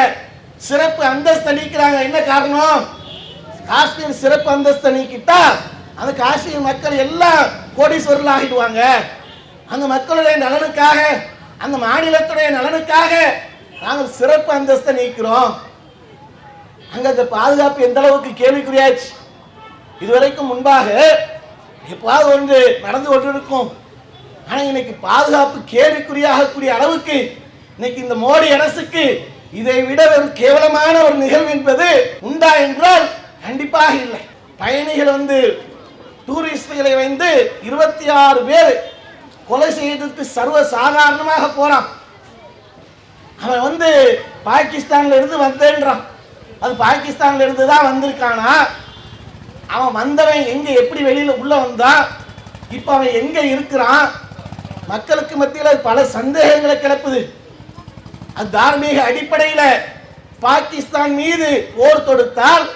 சிறப்பு அந்தஸ்து அளிக்கிறாங்க. என்ன காரணம்? காஷ்மீர் சிறப்பு அந்தஸ்து நீக்கிட்டா அந்த காஷ்மீர் மக்கள் எல்லாம் கோடீஸ்வரர்கள் ஆகிடுவாங்க. அந்த மக்களுடைய நலனுக்காக, அந்த மாநிலத்துடைய நலனுக்காக நாங்கள் சிறப்பு அந்தஸ்தை நீக்கிறோம். அங்க அந்த பாதுகாப்பு எந்த அளவுக்கு கேள்விக்குறியாச்சு. இதுவரைக்கும் முன்பாக எப்பாவது ஒன்று நடந்து கொண்டிருக்கும். ஆனால் இன்னைக்கு பாதுகாப்பு கேள்விக்குறியாகக்கூடிய அளவுக்கு இன்னைக்கு இந்த மோடி அரசுக்கு இதை விட ஒரு கேவலமான ஒரு நிகழ்வு என்பது உண்டா என்றால் கண்டிப்பாக இல்லை. பயணிகள் டூரிஸ்டுகளை 26 பேர் கொலை செய்ததுக்கு சர்வ சாதாரணமாக போறான். அவன் பாகிஸ்தான்ல இருந்து வந்தேன்றான். அது பாகிஸ்தான்ல இருந்து தான் வந்திருக்கானா? அவன் வந்தவன் எங்க எப்படி வெளியில உள்ள வந்தான்? இப்ப அவன் எங்க இருக்கிறான்? மக்களுக்கு மத்தியில் பல சந்தேகங்களை கிளப்புது. அது தார்மீக அடிப்படையில் பாகிஸ்தான் மீது போர் தொடுத்தால்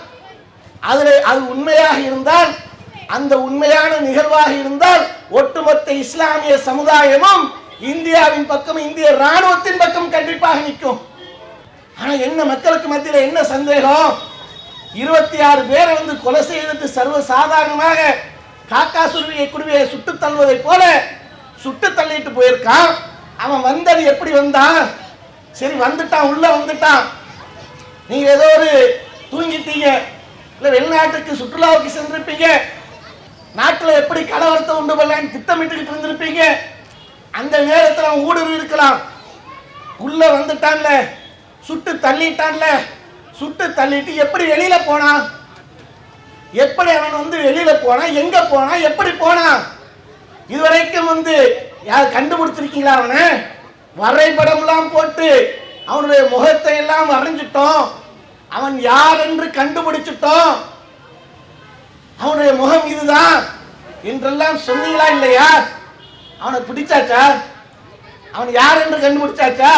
அது உண்மையாக இருந்தால், அந்த உண்மையான நிகழ்வாக இருந்தால் ஒட்டுமொத்த இஸ்லாமிய சமுதாயமும் இந்தியாவின் பக்கம், இந்திய ராணுவத்தின் பக்கம் கண்டிப்பாக நிற்கும். ஆனா என்ன மக்களுக்கு மத்தியில் என்ன சந்தேகம்? 26 பேரை கொலை செய்தது சர்வ சாதாரணமாக காக்கா குருவியை சுட்டு தள்ளுவதை போல சுட்டு தள்ளிட்டு போயிருக்கான். அவன் வந்தது எப்படி வந்தான்? சரி வந்துட்டான், உள்ள வந்துட்டான். நீங்க ஏதோ ஒரு தூங்கிட்டீங்க, இல்ல வெளிநாட்டுக்கு சுற்றுலாவுக்கு சென்றிருப்பீங்க, நாட்டில் எப்படி கலவரத்தை உண்டு பண்ணலான்னு திட்டமிட்டு இருந்திருப்பீங்க. அந்த நேரத்தில் அவன் ஊடுருவி இருக்கலாம். உள்ள வந்துட்டான்ல, சுட்டு தள்ளிட்டான்ல. சுட்டு தள்ளிட்டு எப்படி வெளியில போனான்? எப்படி அவன் வெளியில போனான்? எங்க போனான்? எப்படி போனான்? இதுவரைக்கும் யார் கண்டுபிடிச்சிருக்கீங்களா? அவனை வரைபடம் எல்லாம் போட்டு அவனுடைய முகத்தை எல்லாம் வரைஞ்சிட்டோம். அவன் யார் என்று கண்டுபிடிச்சிட்டோம். அவனுடைய முகம் இதுதான் என்றெல்லாம் சொன்னீங்களா இல்லையா? அவனை பிடிச்சாச்சா? அவன் யார் என்று கண்டுபிடிச்சாச்சா?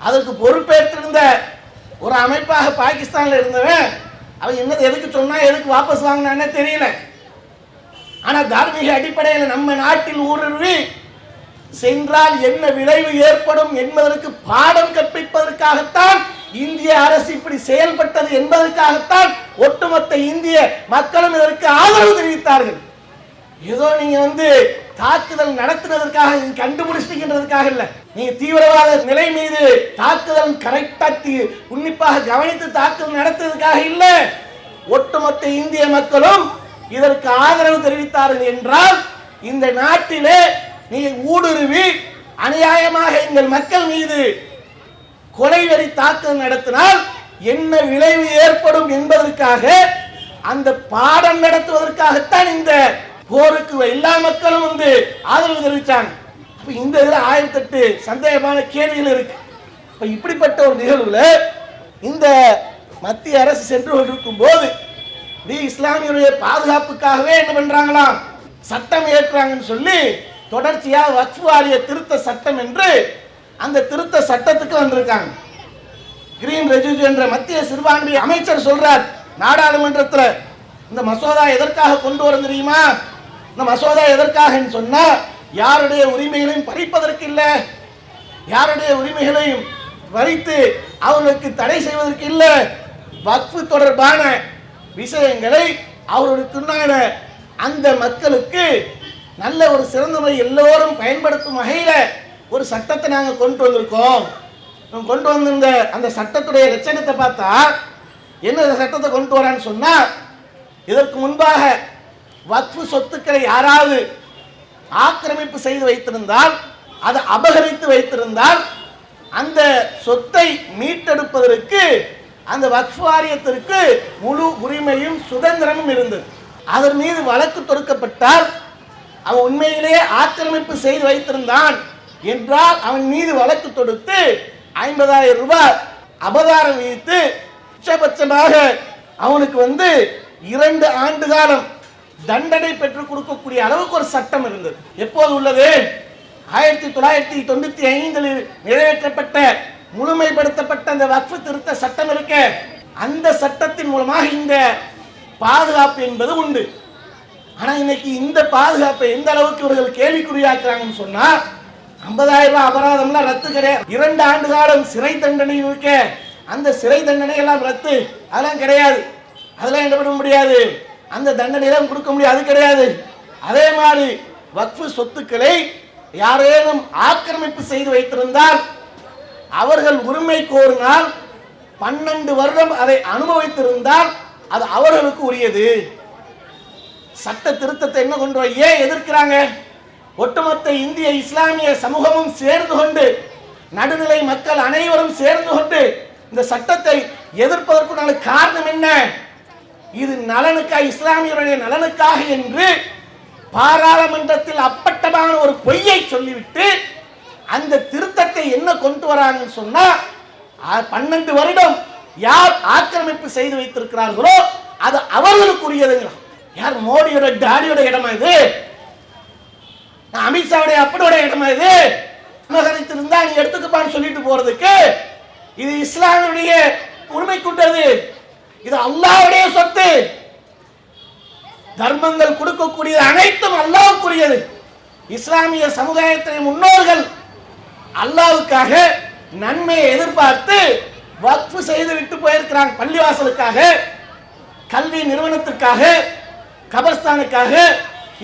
அதற்கு பொறுப்பேற்றிருந்த ஒரு அமைப்பாக பாகிஸ்தான்ல இருந்தவன் அவன் என்னது எதுக்கு சொன்னா, எதுக்கு வாபஸ் வாங்கினான்னு தெரியல. ஆனா தார்மீக அடிப்படையில் நம்ம நாட்டில் ஊடுருவி சென்றால் என்ன விளைவு ஏற்படும் என்பதற்கு பாடம் கற்பிப்பதற்காகத்தான் இந்திய அரசு இப்படி செயல்பட்டது என்பதற்காகத்தான் ஒட்டுமொத்த இந்திய மக்களும் இதற்கு ஆதரவு தெரிவித்தார்கள். ஏதோ நீங்க தாக்குதல் நடத்தினதற்காக கண்டுபிடிச்சிருக்கின்றதுக்காக இல்ல, நீங்க தீவிரவாத நிலை மீது தாக்குதல் கரெக்டா உன்னிப்பாக கவனித்து தாக்குதல் நடத்துவதற்காக இல்ல. ஒட்டுமொத்த இந்திய மக்களும் இதற்கு ஆதரவு தெரிவித்தார்கள் என்றால் இந்த நாட்டிலே நீங்க ஊடுருவி அநியாயமாக எங்கள் மக்கள் மீது கொலை வெறி தாக்குதல் நடத்தினால் என்ன விளைவு ஏற்படும் என்பதற்காக, அந்த பாடம் நடத்துவதற்காகத்தான் இந்த போருக்கு எல்லா மக்களும் ஆதரவு தெரிவித்தாங்க. இந்த இதில் 1008 சந்தேகமான கேள்விகள் இருக்கு. இப்ப இப்படிப்பட்ட ஒரு நிகழ்வுல இந்த மத்திய அரசு சென்று கொண்டிருக்கும் போது இஸ்லாமியுடைய பாதுகாப்புக்காகவே என்ன பண்றாங்களாம், சட்டம் ஏற்றாங்கன்னு சொல்லி தொடர்ச்சியா வக்ஃப் வாரிய திருத்த சட்டம் என்று அந்த திருத்த சட்டத்துக்கு வந்திருக்காங்க. கிரீன் ரெஜிஜு என்ற மத்திய சிறுபான்மை அமைச்சர் சொல்றார் நாடாளுமன்றத்தில், இந்த மசோதா எதற்காக கொண்டு வர தெரியுமா, இந்த மசோதா எதற்காக சொன்னா யாருடைய உரிமைகளையும் பறிப்பதற்கு இல்லை, யாருடைய உரிமைகளையும் பறித்து அவர்களுக்கு தடை செய்வதற்கு இல்லை, வக்ஃப் தொடர்பான விஷயங்களை அவர்களுக்குண்டான அந்த மக்களுக்கு நல்ல ஒரு சிறந்த முறை எல்லோரும் பயன்படுத்தும் வகையில் ஒரு சட்டத்தை நாங்கள் கொண்டு வந்திருக்கோம். கொண்டு வந்திருந்த அந்த சட்டத்துடைய லட்சணத்தை பார்த்தா என்ன சட்டத்தை கொண்டு வரான்னு சொன்னா, இதற்கு முன்பாக வக்ஃப் சொத்துக்களை யாராவது ஆக்கிரமிப்பு செய்து வைத்திருந்தால், அதை அபகரித்து வைத்திருந்தால், அந்த சொத்தை மீட்டெடுப்பதற்கு அந்த வக்ஃப் வாரியத்திற்கு முழு உரிமையும் சுதந்திரமும் இருந்தது. அதன் மீது வழக்கு தொடுக்கப்பட்டால் அவன் உண்மையிலேயே ஆக்கிரமிப்பு செய்து வைத்திருந்தான் என்றால் அவன் மீது வழக்கு தொடுத்து 50,000 ரூபாய் அபதாரம் விதித்து உச்சபட்சமாக அவனுக்கு 2 ஆண்டு காலம் தண்டனை பெற்றுக் கொடுக்கக்கூடிய அளவுக்கு ஒரு சட்டம் இருந்தது. எப்போது உள்ளது? 1995 நிறைவேற்றப்பட்ட முழுமைப்படுத்தப்பட்ட அந்த வக்ஃப் திருத்த சட்டம் இருக்க, அந்த சட்டத்தின் மூலமாக இந்த பாதுகாப்பு என்பது உண்டு. ஆனா இன்னைக்கு இந்த பாதுகாப்பை எந்த அளவுக்கு இவர்கள் கேள்விக்குறியாக்குறாங்கன்னு சொன்னா, 50,000 ரூபாய் அபராதம்லாம் ரத்து கிடையாது. 2 ஆண்டு காலம் சிறை தண்டனை இருக்க, அந்த சிறை தண்டனை எல்லாம் ரத்து, அதெல்லாம் கிடையாது. அதெல்லாம் என்ன பண்ண முடியாது, அந்த தண்டனையெல்லாம் கொடுக்க முடியாது, அது கிடையாது. அதே மாதிரி வக்ஃப் சொத்துக்களை யாரேனும் ஆக்கிரமிப்பு செய்து வைத்திருந்தால், அவர்கள் உரிமை கோரினால் 12 வருடம் அதை அனுபவித்திருந்தால் அது அவர்களுக்கு உரியது. சட்ட திருத்தத்தை என்ன கொண்டு ஏன் எதிர்க்கிறாங்க? ஒட்டுமொத்த இந்திய இஸ்லாமிய சமூகமும் சேர்ந்து கொண்டு, நடுநிலை மக்கள் அனைவரும் சேர்ந்து கொண்டு இந்த சட்டத்தை எதிர்ப்பதற்குண்டான காரணம் என்ன? இது நலனுக்காக, இஸ்லாமியருடைய நலனுக்காக என்று பாராளுமன்றத்தில் அப்பட்டமான ஒரு பொய்யை சொல்லிவிட்டு அந்த திருத்தத்தை என்ன கொண்டு வராங்கன்னு சொன்னா, 12 வருடம் யார் ஆக்கிரமிப்பு செய்து வைத்திருக்கிறார்களோ அது அவர்களுக்குரியதுங்களா. யார் மோடியோட டாடியோட இடமா இது? அமித்ஷாவுடைய அப்பனோட இடமா இது? அபகரித்திருந்தா நீ எடுத்துக்கப்பான்னு சொல்லிட்டு போறதுக்கு இது இஸ்லாமுடைய உரிமை கொண்டது, இது அல்லாஹ்வுடைய சொத்து. தர்மங்கள் கொடுக்கக்கூடியது அனைத்தும் அல்லாஹ்வுக்குரியது. இஸ்லாமிய சமுதாயத்தின் முன்னோர்கள் அல்லாஹ்வுக்காக நன்மையை எதிர்பார்த்து வக்ஃப் செய்து விட்டு போயிருக்கிறாங்க. பள்ளிவாசலுக்காக, கல்வி நிறுவனத்துக்காக, கபர்ஸ்தானுக்காக,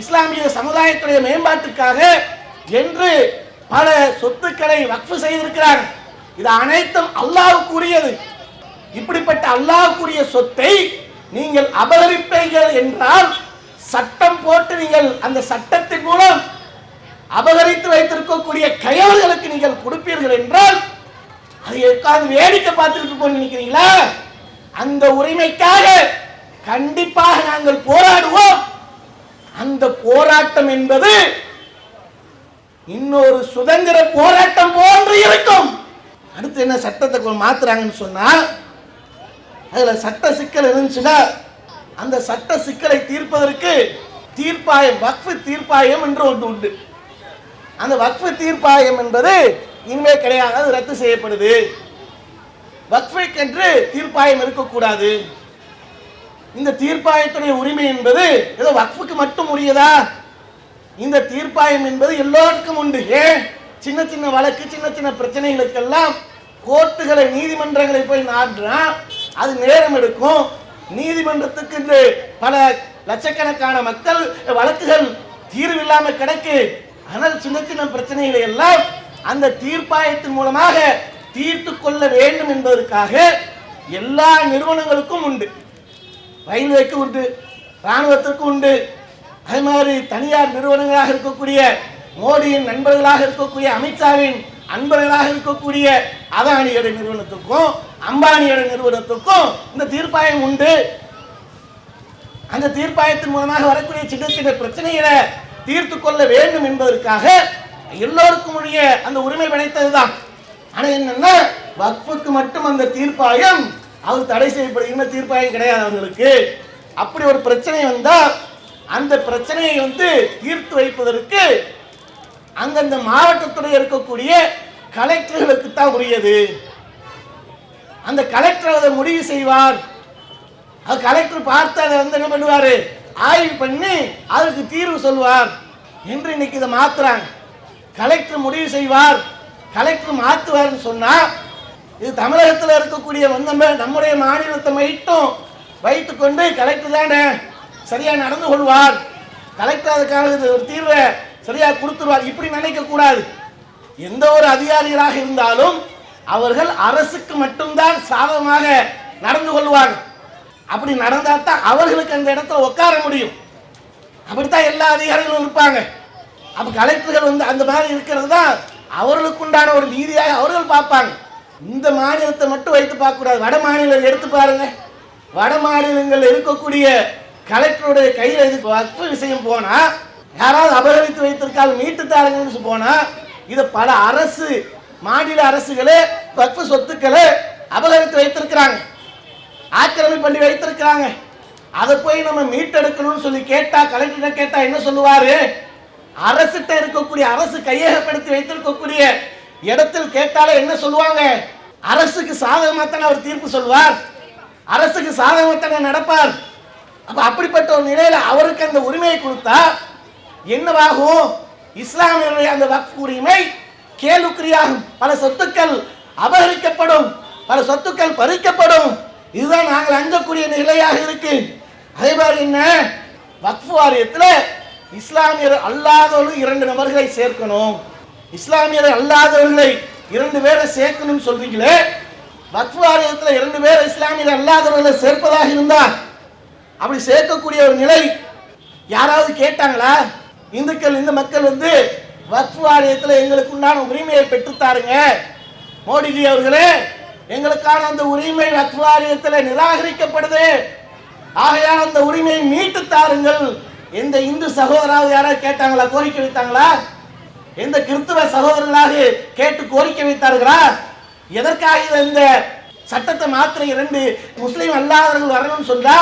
இஸ்லாமிய சமுதாயத்துடைய மேம்பாட்டுக்காக என்று பல சொத்துக்களை வக்ஃப் செய்திருக்கிறார். இது அனைத்தும் அல்லாஹ்வுக்குரியது. இப்படிப்பட்ட அல்லாஹ்வுக்குரிய சொத்தை நீங்கள் அபகரிப்பீர்கள் என்றால், சட்டம் போட்டு நீங்கள் அந்த சட்டத்தின் மூலம் அபகரித்து வைத்திருக்கக்கூடிய கயவர்களுக்கு நீங்கள் கொடுப்பீர்கள் என்றால், அதை உட்கார்ந்து வேடிக்கை பார்த்துட்டு போய் நினைக்கிறீங்களா? அந்த உரிமைக்காக கண்டிப்பாக நாங்கள் போராடுவோம். அந்த போராட்டம் என்பது இன்னொரு சுதந்திர போராட்டம் போன்று இருக்கும். அடுத்து என்ன சட்டத்தை மாத்துறாங்கன்னு சொன்னா, அதுல சட்ட சிக்கல் இருந்துச்சுன்னா அந்த சட்ட சிக்கலை தீர்ப்பதற்கு தீர்ப்பாயம், வக்ஃப் தீர்ப்பாயம் என்று ஒன்று உண்டு. அந்த வக்ஃப் தீர்ப்பாயம் என்பது இனிமே கிடையாது, அது ரத்து செய்யப்படுது. வக்ஃபுக்கென்று தீர்ப்பாயம் இருக்கக்கூடாது. இந்த தீர்ப்பாயத்துடைய உரிமை என்பது ஏதோ வக்ஃபுக்கு மட்டும் உரியதா? இந்த தீர்ப்பாயம் என்பது எல்லோருக்கும் உண்டு. ஏன்? சின்ன சின்ன வழக்கு, சின்ன சின்ன பிரச்சனைகளுக்கெல்லாம் கோர்ட்டுகளை, நீதிமன்றங்களை போய் நாடுறா, அது நேரம் எடுக்கும். நீதிமன்றத்துக்கு என்று பல லட்சக்கணக்கான மக்கள் வழக்குகள் தீர்வு இல்லாமல் கிடக்கு. ஆனால் சின்ன சின்ன பிரச்சனைகளை எல்லாம் அந்த தீர்ப்பாயத்தின் மூலமாக தீர்த்து கொள்ள வேண்டும் என்பதற்காக எல்லா நிறுவனங்களுக்கும் உண்டு. ரயில்வேக்கு உண்டு, இராணுவத்திற்கு உண்டு, அதே மாதிரி தனியார் நிறுவனங்களாக இருக்கக்கூடிய மோடியின் நண்பர்களாக இருக்கக்கூடிய அமித்ஷாவின் அன்பர்களாக இருக்கக்கூடிய அதானியோட நிறுவனத்துக்கும் அம்பானியோட நிறுவனத்துக்கும் இந்த தீர்ப்பாயம் உண்டு. அந்த தீர்ப்பாயத்தின் மூலமாக வரக்கூடிய சின்ன சின்ன பிரச்சனைகளை தீர்த்து கொள்ள வேண்டும் என்பதற்காக எல்லோருக்கும் உரிய அந்த உரிமை படைத்ததுதான். ஆனா என்னன்னா வக்ஃபுக்கு மட்டும் அந்த தீர்ப்பாயம் அது தடை செய்யப்படுகிற தீர்ப்பாயம் கிடையாது அவங்களுக்கு. அப்படி ஒரு பிரச்சனை வந்தா அந்த பிரச்சனையை தீர்த்து வைப்பதற்கு அந்தந்த மாவட்டத்துடைய இருக்கக்கூடிய கலெக்டர்களுக்கு தான் உரியது. அந்த கலெக்டர் அதை முடிவு செய்வார். அது கலெக்டர் பார்த்து அதை என்ன பண்ணுவார், ஆய்வு பண்ணி அதுக்கு தீர்வு சொல்வார் என்று இன்னைக்கு இதை மாத்துறாங்க. கலெக்டர் முடிவு செய்வார், கலெக்டர் மாற்றுவார்னு சொன்னா இது தமிழகத்தில் இருக்கக்கூடிய நம்முடைய மாநிலத்தை மட்டும் வைத்துக்கொண்டு கலெக்டர் தானே சரியா நடந்து கொள்வார், கலெக்டர் அதுக்கான ஒரு தீர்வை சரியா கொடுத்துருவார், இப்படி நினைக்க கூடாது. எந்த ஒரு அதிகாரிகளாக இருந்தாலும் அவர்கள் அரசுக்கு மட்டும்தான் சாதகமாக நடந்து கொள்வார்கள். அப்படி நடந்தால் தான் அவர்களுக்கு அந்த இடத்துல உட்கார முடியும். அப்படித்தான் எல்லா அதிகாரிகளும் இருப்பாங்க. அப்ப கலெக்டர்கள் அந்த மாதிரி இருக்கிறது தான் அவர்களுக்கு உண்டான ஒரு நீதியாக அவர்கள் பார்ப்பாங்க. இந்த மாநிலத்தை மட்டும் வைத்து பார்க்க கூடாது. வட மாநிலம் எடுத்து பாருங்க. வட மாநிலங்கள் இருக்கக்கூடிய கலெக்டருடைய கையில் இதுக்கு வக்ஃபு விஷயம் போனா, யாராவது அபகரித்து வைத்திருக்கால் மீட்டு தாருங்கன்னு போனா, இதை பல அரசு மாநில அரசுகளே வக்ஃபு சொத்துக்களை அபகரித்து வைத்திருக்கிறாங்க, ஆக்கிரமிப்பு பண்ணி வைத்திருக்கிறாங்க. அதை போய் நம்ம மீட்டெடுக்கணும்னு சொல்லி கேட்டா, கலெக்டர் கேட்டா என்ன சொல்லுவாரு, அரசிட்ட இருக்கக்கூடிய அரசு கையகப்படுத்தி வைத்திருக்கக்கூடிய இடத்தில் கேட்டாலே என்ன சொல்லுவாங்க, அரசுக்கு சாதகமாத்தான அவர் தீர்ப்பு சொல்வார், அரசுக்கு சாதகமாத்தான நடப்பார். அப்ப அப்படிப்பட்ட ஒரு நிலையில அவருக்கு அந்த உரிமையை கொடுத்தா என்னவாகும், இஸ்லாமியருடைய அந்த வக்ஃப் உரிமை கேள்விக்குறியாகும், பல சொத்துக்கள் அபகரிக்கப்படும், பல சொத்துக்கள் பறிக்கப்படும். இதுதான் நாங்கள் அஞ்சக்கூடிய நிலையாக இருக்கு. அதே மாதிரி என்ன, வக்ஃப் வாரியத்தில் இஸ்லாமியர் அல்லாதவர்கள் 2 நபர்களை சேர்க்கணும், இஸ்லாமியர் அல்லாதவர்களை 2 பேரை சேர்க்கணும்னு சொல்றீங்களே, வக்ஃப் வாரியத்தில் 2 பேர் இஸ்லாமியர் அல்லாதவர்களை சேர்ப்பதாக இருந்தால் அப்படி சேர்க்கக்கூடிய ஒரு நிலை யாராவது கேட்டாங்களா? இந்துக்கள் இந்த மக்கள் வக்ஃப் வாரியத்தில் எங்களுக்கு உண்டான உரிமையை பெற்றுத்தாருங்க, மோடிஜி அவர்களே எங்களுக்கான அந்த உரிமை வக்ஃப் வாரியத்தில் நிராகரிக்கப்படுது, ஆகையால் அந்த உரிமையை மீட்டு தாருங்கள். எந்த இந்து சகோதராவது யாராவது கேட்டாங்களா, கோரிக்கை வைத்தாங்களா? எந்த கிறிஸ்துவ சகோதரர்களாக கேட்டு கோரிக்கை வைத்தார்களா? எதற்காக இந்த சட்டத்தை மாத்திர 2 முஸ்லீம் அல்லாதவர்கள் வரணும்னு சொன்னா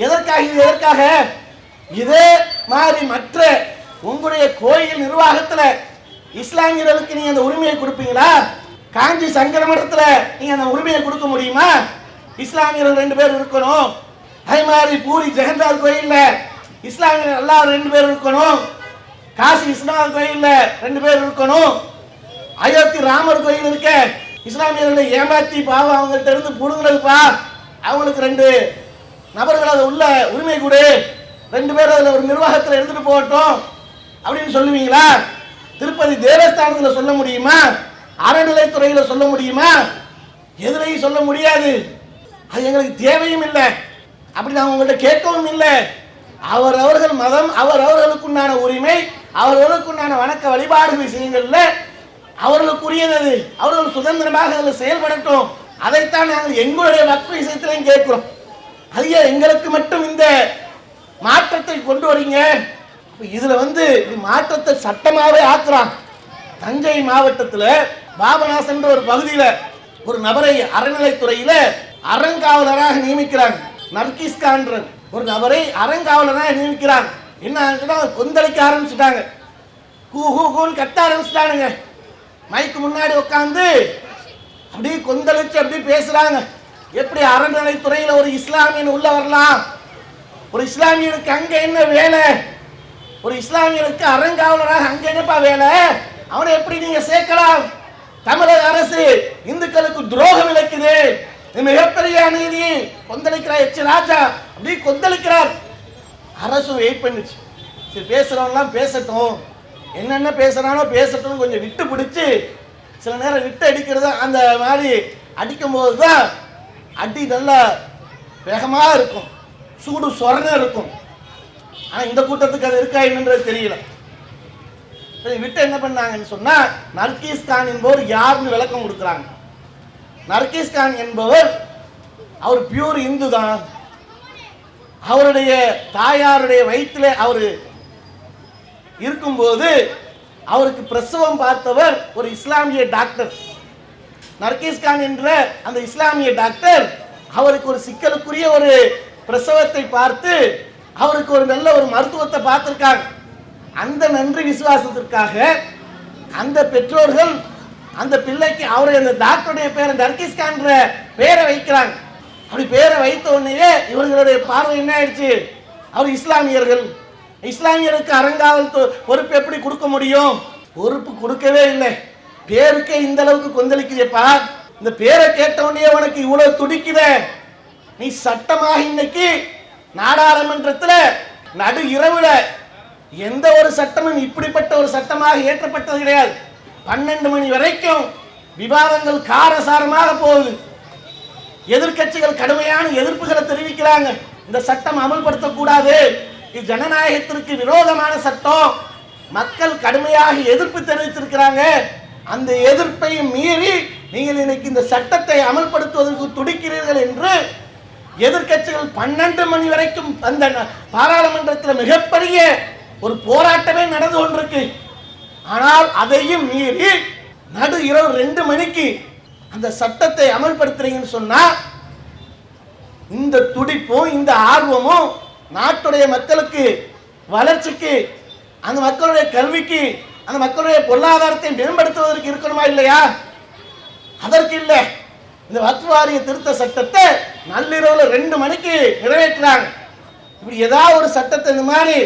எதற்காக? இதே மாதிரி மற்ற உங்களுடைய கோயில் நிர்வாகத்தில் இஸ்லாமியர்களுக்கு நீங்க அந்த உரிமையை கொடுப்பீங்களா? காஞ்சி சங்கர மடத்தில் நீங்க அந்த உரிமையை கொடுக்க முடியுமா? இஸ்லாமியர்கள் 2 பேர் இருக்கணும். அதே மாதிரி பூரி ஜெகநாத் கோயில்ல இஸ்லாமியர்கள் எல்லாரும் 2 பேர் இருக்கணும். காசி விஸ்வநாத் கோயில்ல 2 பேர் இருக்கணும். அயோத்தி ராமர் கோயில் இருக்க இஸ்லாமியர்களை ஏமாத்தி பாவம் அவங்கள்ட்ட இருந்து புடுங்கிறதுப்பா, அவங்களுக்கு 2 நபர்கள் அதை உள்ள உரிமை கொடு, 2 பேர் அதில் ஒரு நிர்வாகத்தில் எடுத்துட்டு போகட்டும் அப்படின்னு சொல்லுவீங்களா? திருப்பதி தேவஸ்தானத்தில் சொல்ல முடியுமா? அறநிலைத்துறையில் சொல்ல முடியுமா? எதுலையும் சொல்ல முடியாது. அது எங்களுக்கு தேவையும் இல்லை, அப்படி நான் உங்கள்கிட்ட கேட்கவும் இல்லை. அவரவர்கள் மதம், அவரவர்களுக்குண்டான உரிமை, அவரவர்களுக்குண்டான வணக்க வழிபாடு விஷயங்கள்ல அவர்களுக்குரியது, அவர்கள் சுதந்திரமாக அதில் செயல்படட்டும். அதைத்தான் நாங்கள் எங்களுடைய வக்ஃப் விஷயத்திலையும் கேட்கிறோம். ஐயா எங்களுக்கு மட்டும் இந்த மாற்றத்தை கொண்டு வரீங்க. இதுல மாற்றத்தை சட்டமாவே ஆக்குறான். தஞ்சை மாவட்டத்தில் பாபநாசன் ஒரு பகுதியில் ஒரு நபரை அறநிலைத்துறையில அறங்காவலராக நியமிக்கிறாங்க. நர்கிஸ் கான் ஒரு நபரை அறங்காவலராக நியமிக்கிறாங்க. என்ன கொந்தளிக்க ஆரம்பிச்சுட்டாங்க, கூன்னு கத்த ஆரம்பிச்சுட்டானுங்க. மைக்கு முன்னாடி உட்காந்து அப்படியே கொந்தளிச்சு அப்படி பேசுறாங்க. எப்படி அறநிலைத்துறையில் ஒரு இஸ்லாமியன் உள்ள வரலாம்? ஒரு இஸ்லாமியனுக்கு அங்க என்ன வேலை? ஒரு இஸ்லாமியனுக்கு அறங்காவலராக அங்க என்னப்பா வேலை? அவனை எப்படி நீங்க சேர்க்கலாம்? தமிழக அரசு இந்துக்களுக்கு துரோகம் இழைக்குது, மிகப்பெரிய அநீதி. கொந்தளிக்கிறார் எச் ராஜா, அப்படி கொந்தளிக்கிறார். அரசு வெயிட் பண்ணுச்சு, சரி பேசுறவங்களாம் பேசட்டும், என்னென்ன பேசுறானோ பேசட்டும், கொஞ்சம் விட்டு பிடிச்சி சில நேரம் விட்டு அடிக்கிறது. அந்த மாதிரி அடிக்கும் போது தான் அடி நல்லா வேகமாக இருக்கும், சூடு சொரண இருக்கும். ஆனால் இந்த கூட்டத்துக்கு அது இருக்கா என்னன்றது தெரியல. விட்டு என்ன பண்ணாங்கன்னு சொன்னா, நர்கிஸ் கான் என்பவர் யாருன்னு விளக்கம் கொடுக்குறாங்க. நர்கிஸ் கான் என்பவர் அவர் பியூர் இந்து தான். அவருடைய தாயாருடைய வயிற்றில் அவர் இருக்கும்போது அவருக்கு பிரசவம் பார்த்தவர் ஒரு இஸ்லாமிய டாக்டர். நர்கீஸ் கான் என்ற அந்த இஸ்லாமிய டாக்டர் அவருக்கு ஒரு சிக்கலுக்குரிய ஒரு பிரசவத்தை பார்த்து அவருக்கு ஒரு நல்ல ஒரு மருத்துவத்தை பார்த்திருக்காங்க. அந்த நன்றி விசுவாசத்திற்காக அந்த பெற்றோர்கள் அந்த பிள்ளைக்கு அவருடைய அந்த டாக்டருடைய பேரை நர்கீஸ் கான் பேரை வைக்கிறாங்க. அப்படி பேரை வைத்த உடனே இவர்களுடைய பார்வை என்ன ஆயிடுச்சு, அவர் இஸ்லாமியர்கள், இஸ்லாமியருக்கு அறங்காவல் பொறுப்பு எப்படி கொடுக்க முடியும்? பொறுப்பு கொடுக்கவே இல்லை. பேருக்கே இந்த அளவுக்கு கொந்தளிக்குதேப்பா, இந்த பேரை கேட்ட உடனே உனக்கு இவ்வளவு துடிக்குத, நீ சட்டமாக இன்னைக்கு நாடாளுமன்றத்தில் நடு இரவுல எந்த ஒரு சட்டமும் இப்படிப்பட்ட ஒரு சட்டமாக ஏற்றப்பட்டது கிடையாது. 12 மணி வரைக்கும் விவாதங்கள் காரசாரமாக போகுது. எதிர்கட்சிகள் கடுமையான எதிர்ப்புகளை தெரிவிக்கிறாங்க. இந்த சட்டம் அமல்படுத்தக்கூடாது, இது ஜனநாயகத்திற்கு விரோதமான சட்டம். மக்கள் கடுமையாக எதிர்ப்பு தெரிவித்திருக்கிறாங்க. அந்த எதிர்ப்பையும் மீறி நீங்கள் இன்னைக்கு இந்த சட்டத்தை அமல்படுத்துவதற்கு துடிக்கிறீர்கள் என்று எதிர்கட்சிகள் 12 மணி வரைக்கும் அந்த பாராளுமன்றத்தில் மிகப்பெரிய ஒரு போராட்டமே நடந்து கொண்டிருக்கு. ஆனால் அதையும் மீறி நடு இரவு 2 மணிக்கு அந்த சட்டத்தை அமல்படுத்துறீங்கன்னு சொன்னா இந்த துடிப்பும் இந்த ஆர்வமும் நாட்டுடைய மக்களுக்கு வளர்ச்சிக்கு, அந்த மக்களுடைய கல்விக்கு, அந்த மக்களுடைய பொருளாதாரத்தை மேம்படுத்துவதற்கு இருக்கணுமா இல்லையா? அதற்கு இல்லை. இந்த வக்ஃப் வாரிய திருத்த சட்டத்தை நள்ளிரவுல 2 மணிக்கு நிறைவேற்றுறாங்க. இப்படி ஏதாவது ஒரு சட்டத்தை இந்த மாதிரி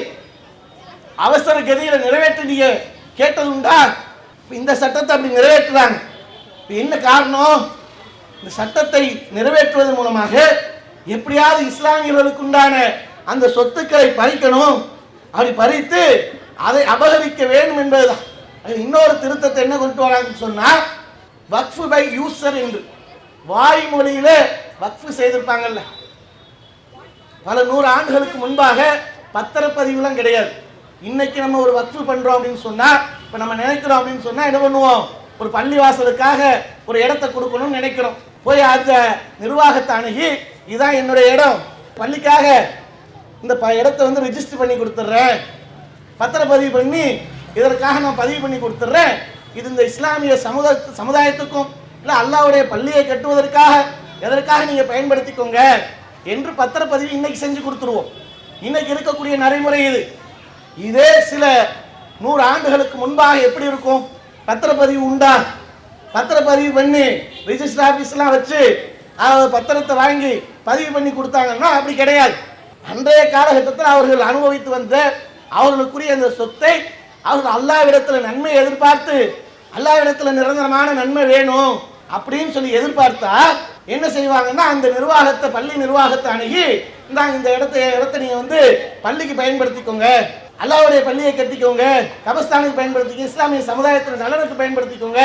அவசர கதியில் நிறைவேற்ற நீங்க கேட்டது உண்டா? இந்த சட்டத்தை அப்படி நிறைவேற்றுறாங்க. என்ன காரணம்? இந்த சட்டத்தை நிறைவேற்றுவதன் மூலமாக எப்படியாவது இஸ்லாமியர்களுக்கு உண்டான அந்த சொத்துக்களை பறிக்கணும், அப்படி பறித்து அதை அபகரிக்க வேண்டும் என்பதுதான். இன்னொரு திருத்தத்தை என்ன கொண்டு வராங்கன்னு சொன்னா வக்ஃப் பை யூசர் என்று வாய்மொழியில வக்ஃப் செய்திருப்பாங்கல்ல. பல 100 ஆண்டுகளுக்கு முன்பாக பத்திரப்பதிவுலாம் கிடையாது. இன்னைக்கு நம்ம ஒரு வக்ஃப் பண்றோம் அப்படின்னு சொன்னா, இப்ப நம்ம நினைக்கிறோம் அப்படின்னு சொன்னா என்ன பண்ணுவோம், ஒரு பள்ளிவாசலுக்காக ஒரு இடத்தை கொடுக்கணும்னு நினைக்கிறோம். போய் அந்த நிர்வாகத்தை அணுகி இதான் என்னுடைய இடம், பள்ளிக்காக இந்த இடத்தை வந்து ரெஜிஸ்டர் பண்ணி கொடுத்துட்றேன், பத்திரப்பதிவு பண்ணி இதற்காக நான் பதிவு பண்ணி கொடுத்துட்றேன், இது இந்த இஸ்லாமிய சமுதாயத்துக்கும் இல்லை அல்லாஹ்வுடைய பள்ளியை கட்டுவதற்காக எதற்காக நீங்கள் பயன்படுத்திக்கோங்க என்று பத்திரப்பதிவு இன்னைக்கு செஞ்சு கொடுத்துருவோம். இன்னைக்கு இருக்கக்கூடிய நடைமுறை இது. இதே சில 100 ஆண்டுகளுக்கு முன்பாக எப்படி இருக்கும்? பத்திரப்பதிவு உண்டா? பத்திரப்பதிவு பண்ணி ரிஜிஸ்டர் ஆஃபீஸ்லாம் வச்சு பத்திரத்தை வாங்கி பதிவு பண்ணி கொடுத்தாங்கன்னா அப்படி கிடையாது. அன்றைய காலகட்டத்தில் அவர்கள் அனுபவித்து வந்த அவர்களுக்குரிய அந்த சொத்தை அவர்கள் அல்லாஹ்விடத்தில் நன்மை எதிர்பார்த்து, அல்லாஹ்விடத்தில் நிரந்தரமான நன்மை வேணும் அப்படின்னு சொல்லி எதிர்பார்த்தா என்ன செய்வாங்கன்னா அந்த நிர்வாகத்தை, பள்ளி நிர்வாகத்தை அணுகி இந்த இடத்தை நீங்க வந்து பள்ளிக்கு பயன்படுத்திக்கோங்க, அல்லாஹ்வுடைய பள்ளியை கட்டிக்கோங்க, கபஸ்தானுக்கு பயன்படுத்திக்க, இஸ்லாமிய சமுதாயத்தின் நலனுக்கு பயன்படுத்திக்கோங்க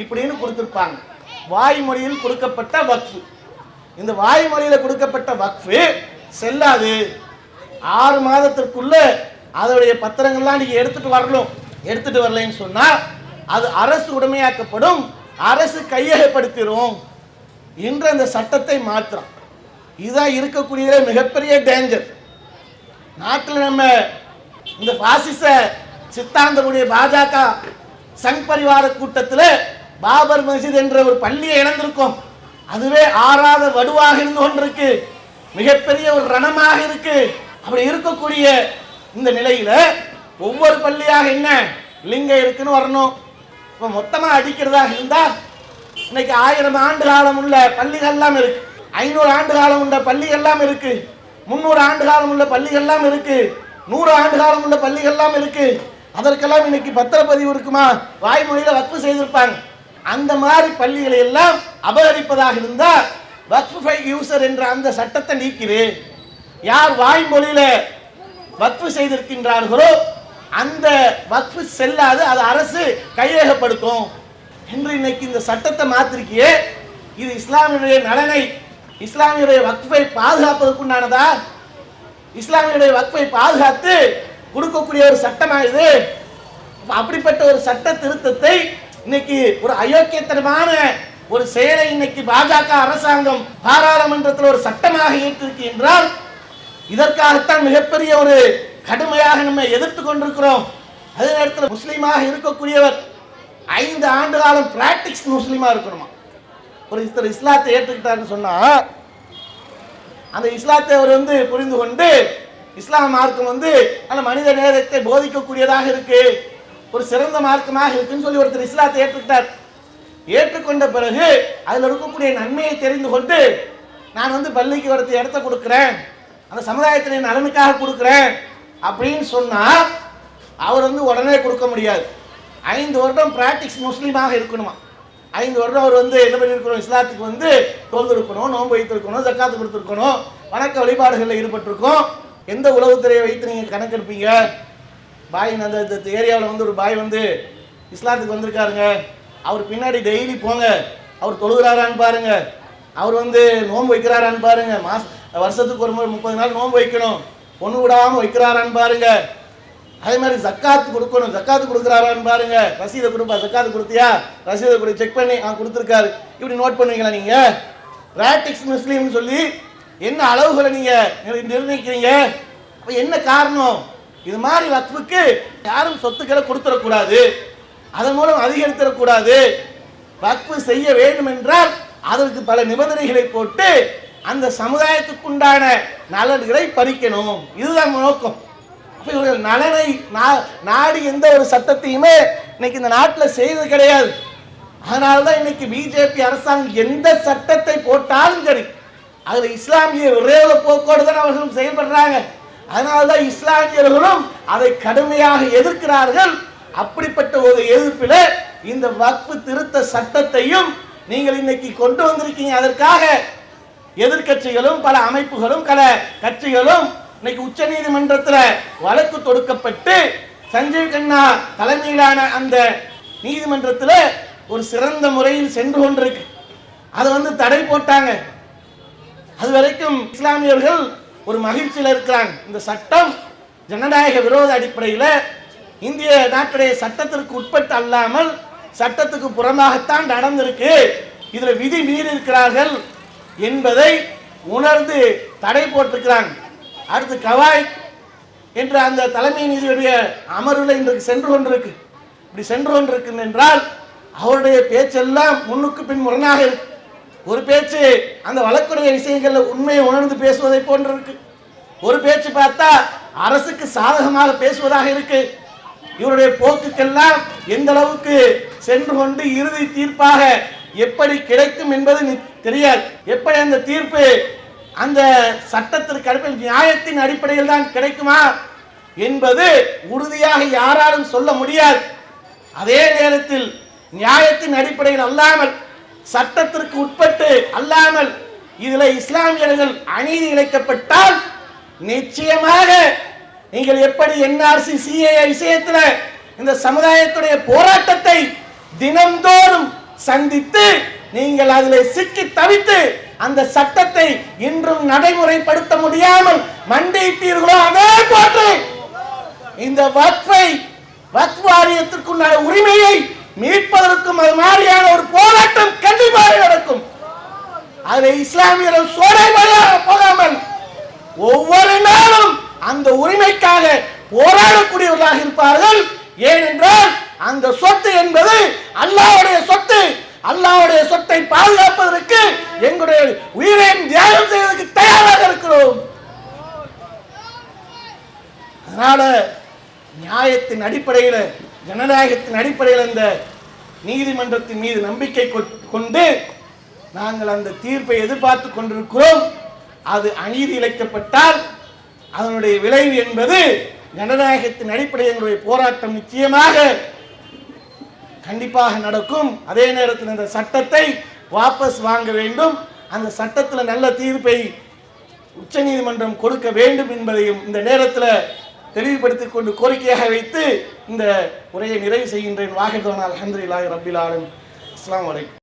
இப்படின்னு கொடுத்திருப்பாங்க. வாய்மொழியில் கொடுக்கப்பட்ட வக்ஃப். இந்த வாய்மொழியில் கொடுக்கப்பட்ட வக்ஃப் செல்லாது. 6 மாதத்திற்குள்ள அதோடைய பத்திரங்கள்லாம் நீங்க எடுத்துட்டு வரணும். எடுத்துட்டு வரலைன்னு சொன்னா அது அரசு உடைமையாக்கப்படும், அரசு கையகப்படுத்திடும் என்ற அந்த சட்டத்தை மாற்றம். இதுதான் இருக்கக்கூடிய மிகப்பெரிய டேஞ்சர். நாட்டில் நம்ம இந்த பாசிச சித்தாந்தமுடைய பாஜக சங் பரிவார கூட்டத்தில் பாபர் மஸ்ஜித் என்ற ஒரு பள்ளியை இழந்திருக்கும். அதுவே ஆறாத வடுவாக இருந்து கொண்டிருக்கு, மிகப்பெரிய ஒரு ரணமாக இருக்கு. அப்படி இருக்கக்கூடிய இந்த நிலையில ஒவ்வொரு பள்ளியாக என்ன லிங்கம் இருக்குன்னு வரணும். இப்போ மொத்தமாக அடிக்கிறதாக இருந்தா இன்னைக்கு 1000 ஆண்டு காலம் உள்ள பள்ளிகள்லாம் இருக்கு, 500 ஆண்டு காலம் உள்ள பள்ளிகள்லாம் இருக்கு, 300 ஆண்டு காலம் உள்ள பள்ளிகள்லாம் இருக்கு, 100 ஆண்டு காலம் உள்ள பள்ளிகள்லாம் இருக்கு. அதற்கெல்லாம் இன்னைக்கு பத்திரப்பதிவு இருக்குமா? வாய்மொழியில வக்ஃப் செய்திருப்பாங்க. அந்த மாதிரி பள்ளிகளை எல்லாம் அபகரிப்பதாக இருந்தா வக்ஃப் பை யூசர் என்ற அந்த சட்டத்தை நீக்கிறேன். யார் வாய்மொழியில வக்ஃப் செய்திருக்கின்றார்களோ அந்த வக்ஃப் செல்லாது, அது அரசு கையகப்படுத்தும் என்று இன்னைக்கு இந்த சட்டத்தை மாத்திருக்கியே. இது இஸ்லாமியுடைய நலனை, இஸ்லாமியுடைய வக்ஃபை பாதுகாப்பதற்குண்டானதா? இஸ்லாமியுடைய வக்ஃபை பாதுகாத்து கொடுக்கக்கூடிய ஒரு சட்டமா இது? அப்படிப்பட்ட ஒரு சட்ட திருத்தத்தை இன்னைக்கு ஒரு அயோக்கியத்தனமான ஒரு செயலை இன்னைக்கு பாஜக அரசாங்கம் பாராளுமன்றத்தில் ஒரு சட்டமாக ஏற்றிருக்கு என்றால் இதற்காகத்தான் மிகப்பெரிய ஒரு கடுமையாக நம்ம எதிர்த்து கொண்டிருக்கிறோம். அதே நேரத்தில் முஸ்லீமாக இருக்கக்கூடியவர் 5 ஆண்டு காலம் பிராக்டிக்ஸ் முஸ்லீமா இருக்கணுமா. ஒரு இஸ்லாத்தை ஏற்றுக்கிட்டாருன்னு சொன்னா அந்த இஸ்லாத்தை அவர் புரிந்து கொண்டு இஸ்லாம் மார்க்கம் நல்ல மனித நேயத்தை போதிக்கக்கூடியதாக இருக்கு, ஒரு சிறந்த மார்க்கமாக இருக்குன்னு சொல்லி ஒருத்தர் இஸ்லாத்தை ஏற்றுக்கிட்டார். ஏற்றுக்கொண்ட பிறகு அதில் இருக்கக்கூடிய நன்மையை தெரிந்து கொண்டு நான் பள்ளிக்கு ஒருத்த இடத்த கொடுக்குறேன், அந்த சமுதாயத்தின் நலனுக்காக கொடுக்குறேன் அப்படின்னு சொன்னா அவர் உடனே கொடுக்க முடியாது. 5 வருடம் பிராக்டிஸ் முஸ்லீமாக இருக்கணுமா. 5 வருடம் அவர் என்ன பண்ணியிருக்கணும், இஸ்லாத்துக்கு தொழுதுருக்கணும், நோன்பு வைத்திருக்கணும், ஜக்காத்து கொடுத்துருக்கணும், வணக்க வழிபாடுகளில் ஈடுபட்டிருக்கோம். எந்த உளவுத்துறையை வைத்து நீங்கள் கணக்கெடுப்பீங்க? பாய் அந்த ஏரியாவில் ஒரு பாய் இஸ்லாத்துக்கு வந்திருக்காருங்க, அவர் பின்னாடி டெய்லி போங்க, அவர் தொழுகிறாரான்னு பாருங்க, அவர் நோன்பு வைக்கிறாரான்னு பாருங்க, வருஷத்துக்கு ஒரு முறை 30 நாள் நோன்பு வைக்கணும், ஒன்று விடாமல் வைக்கிறாரான்னு பாருங்க. அதே மாதிரி ஜக்காத்து கொடுக்கணும், ஜக்காத்து கொடுக்குறாரான்னு பாருங்க, ரசீதை கொடுப்பா, ஜக்காத்து கொடுத்தியா, ரசீதை கொடு, செக் பண்ணி கொடுத்துருக்காரு, இப்படி நோட் பண்ணுவீங்களா நீங்க? பிராக்டிக்ஸ் முஸ்லீம்னு சொல்லி என்ன அளவுகளை நீங்க நிர்ணயிக்கிறீங்க? என்ன காரணம்? இது மாதிரி வக்ஃபுக்கு யாரும் சொத்துக்களை கொடுத்துடக்கூடாது, அதன் மூலம் அதிகரித்திடக்கூடாது. வக்ஃபு செய்ய வேண்டும் என்றால் அதற்கு பல நிபந்தனைகளை போட்டு அந்த சமுதாயத்துக்குண்டான நலன்களை பறிக்கணும், இதுதான் நோக்கம். இவர்கள் நலனை நாடி எந்த ஒரு சட்டத்தையுமே இன்னைக்கு இந்த நாட்டில் செய்வது கிடையாது. அதனால்தான் இன்னைக்கு பிஜேபி அரசாங்கம் எந்த சட்டத்தை போட்டாலும் சரி அதில் இஸ்லாமிய விரோத போக்கோடு தான் அவர்களும் செயல்படுறாங்க. அதனால்தான் இஸ்லாமியர்களும் அதை கடுமையாக எதிர்க்கிறார்கள். அப்படிப்பட்ட ஒரு எதிர்ப்பில் இந்த வக்ஃபு திருத்த சட்டத்தையும் நீங்கள் இன்னைக்கு கொண்டு வந்திருக்கீங்க. அதற்காக எதிர்கட்சிகளும் பல அமைப்புகளும் பல கட்சிகளும் இன்னைக்கு உச்ச நீதிமன்றத்தில் வழக்கு தொடுக்கப்பட்டு சஞ்சீவ் கண்ணா தலைமையிலான அந்த நீதிமன்றத்தில் ஒரு சிறந்த முறையில் சென்று கொண்டிருக்கு. அதை தடை போட்டாங்க. அது வரைக்கும் இஸ்லாமியர்கள் ஒரு மகிழ்ச்சியில் இருக்கிறாங்க. இந்த சட்டம் ஜனநாயக விரோத அடிப்படையில் இந்திய நாட்டுடைய சட்டத்திற்கு உட்பட்டு அல்லாமல் சட்டத்துக்கு புறமாகத்தான் நடந்திருக்கு, இதில் விதி மீறி இருக்கிறார்கள் என்பதை உணர்ந்து தடை போட்டிருக்கிறாங்க. அடுத்து கவாய் என்ற அந்த தலைமை நீதியுடைய அமர்வில் இன்றைக்கு சென்று கொண்டிருக்கு. இப்படி சென்று கொண்டிருக்கு என்றால் அவருடைய பேச்செல்லாம் முன்னுக்கு பின் முரணாக இருக்கு. ஒரு பேச்சு அந்த வழக்குடைய விஷயங்களில் உண்மையை உணர்ந்து பேசுவதை போன்று இருக்கு, ஒரு பேச்சு பார்த்தா அரசுக்கு சாதகமாக பேசுவதாக இருக்கு. இவருடைய போக்குக்கெல்லாம் எந்த அளவுக்கு சென்று கொண்டு இறுதி தீர்ப்பாக எப்படி கிடைக்கும் என்பது தெரியாது. எப்படி அந்த தீர்ப்பு அந்த சட்டத்திற்கு அடிப்படையில் நியாயத்தின் அடிப்படையில் தான் கிடைக்குமா என்பது உறுதியாக யாராலும் சொல்ல முடியாது. அதே நேரத்தில் நியாயத்தின் அடிப்படையில் அல்லாமல் சட்டத்திற்கு உட்பட்டு அல்லாமல் இதில் இஸ்லாமியர்கள் அநீதி இழைக்கப்பட்டால் நிச்சயமாக நீங்கள் எப்படி என்ஆர்சி சிஏஏ விஷயத்தில் இந்த சமுதாயத்துடைய போராட்டத்தை தினந்தோறும் சந்தித்து நீங்கள் அதில் சிக்கி தவித்து அந்த சட்டத்தை இன்றும் நடைமுறைப்படுத்த முடியாமல் மண்டியிட்டீர்களோ அதே போன்று இந்த வக்ஃப் வாரியத்திற்குண்டான உரிமையை மீட்பதற்கும் அது மாதிரியான ஒரு போராட்டம் கண்டிப்பாக நடக்கும். அதில் இஸ்லாமியர்கள் சோடையாக போகாமல் ஒவ்வொரு நாளும் அந்த உரிமைக்காக போராடக்கூடியவர்களாக இருப்பார்கள். ஏனென்றால் அந்த சொத்து என்பது அல்லாஹ்வுடைய சொத்து. அல்லாஹ்வுடைய சொத்தை பாதுகாப்பதற்கு எங்களுடைய உயிரை தியாகம் செய்வதற்கு தயாராக இருக்கிறோம். அதனால நியாயத்தின் அடிப்படையில் ஜனநாயகத்தின் அடிப்படையில் அந்த நீதிமன்றத்தின் மீது நம்பிக்கை கொண்டு நாங்கள் அந்த தீர்ப்பை எதிர்பார்த்து கொண்டிருக்கிறோம். அது அநீதி இழைக்கப்பட்டால் அதனுடைய விளைவு என்பது ஜனநாயகத்தின் அடிப்படையில் எங்களுடைய போராட்டம் நிச்சயமாக கண்டிப்பாக நடக்கும். அதே நேரத்தில் இந்த சட்டத்தை வாபஸ் வாங்க வேண்டும், அந்த சட்டத்தில் நல்ல தீர்ப்பை உச்ச நீதிமன்றம் கொடுக்க வேண்டும் என்பதையும் இந்த நேரத்தில் தெளிவுபடுத்திக் கொண்டு கோரிக்கையாக வைத்து இந்த உரையை நிறைவு செய்கின்றேன். வாஹித் அல்ஹம்துலில்லாஹி ரப்பில் ஆலமீன். அஸ்ஸலாமு அலைக்கும்.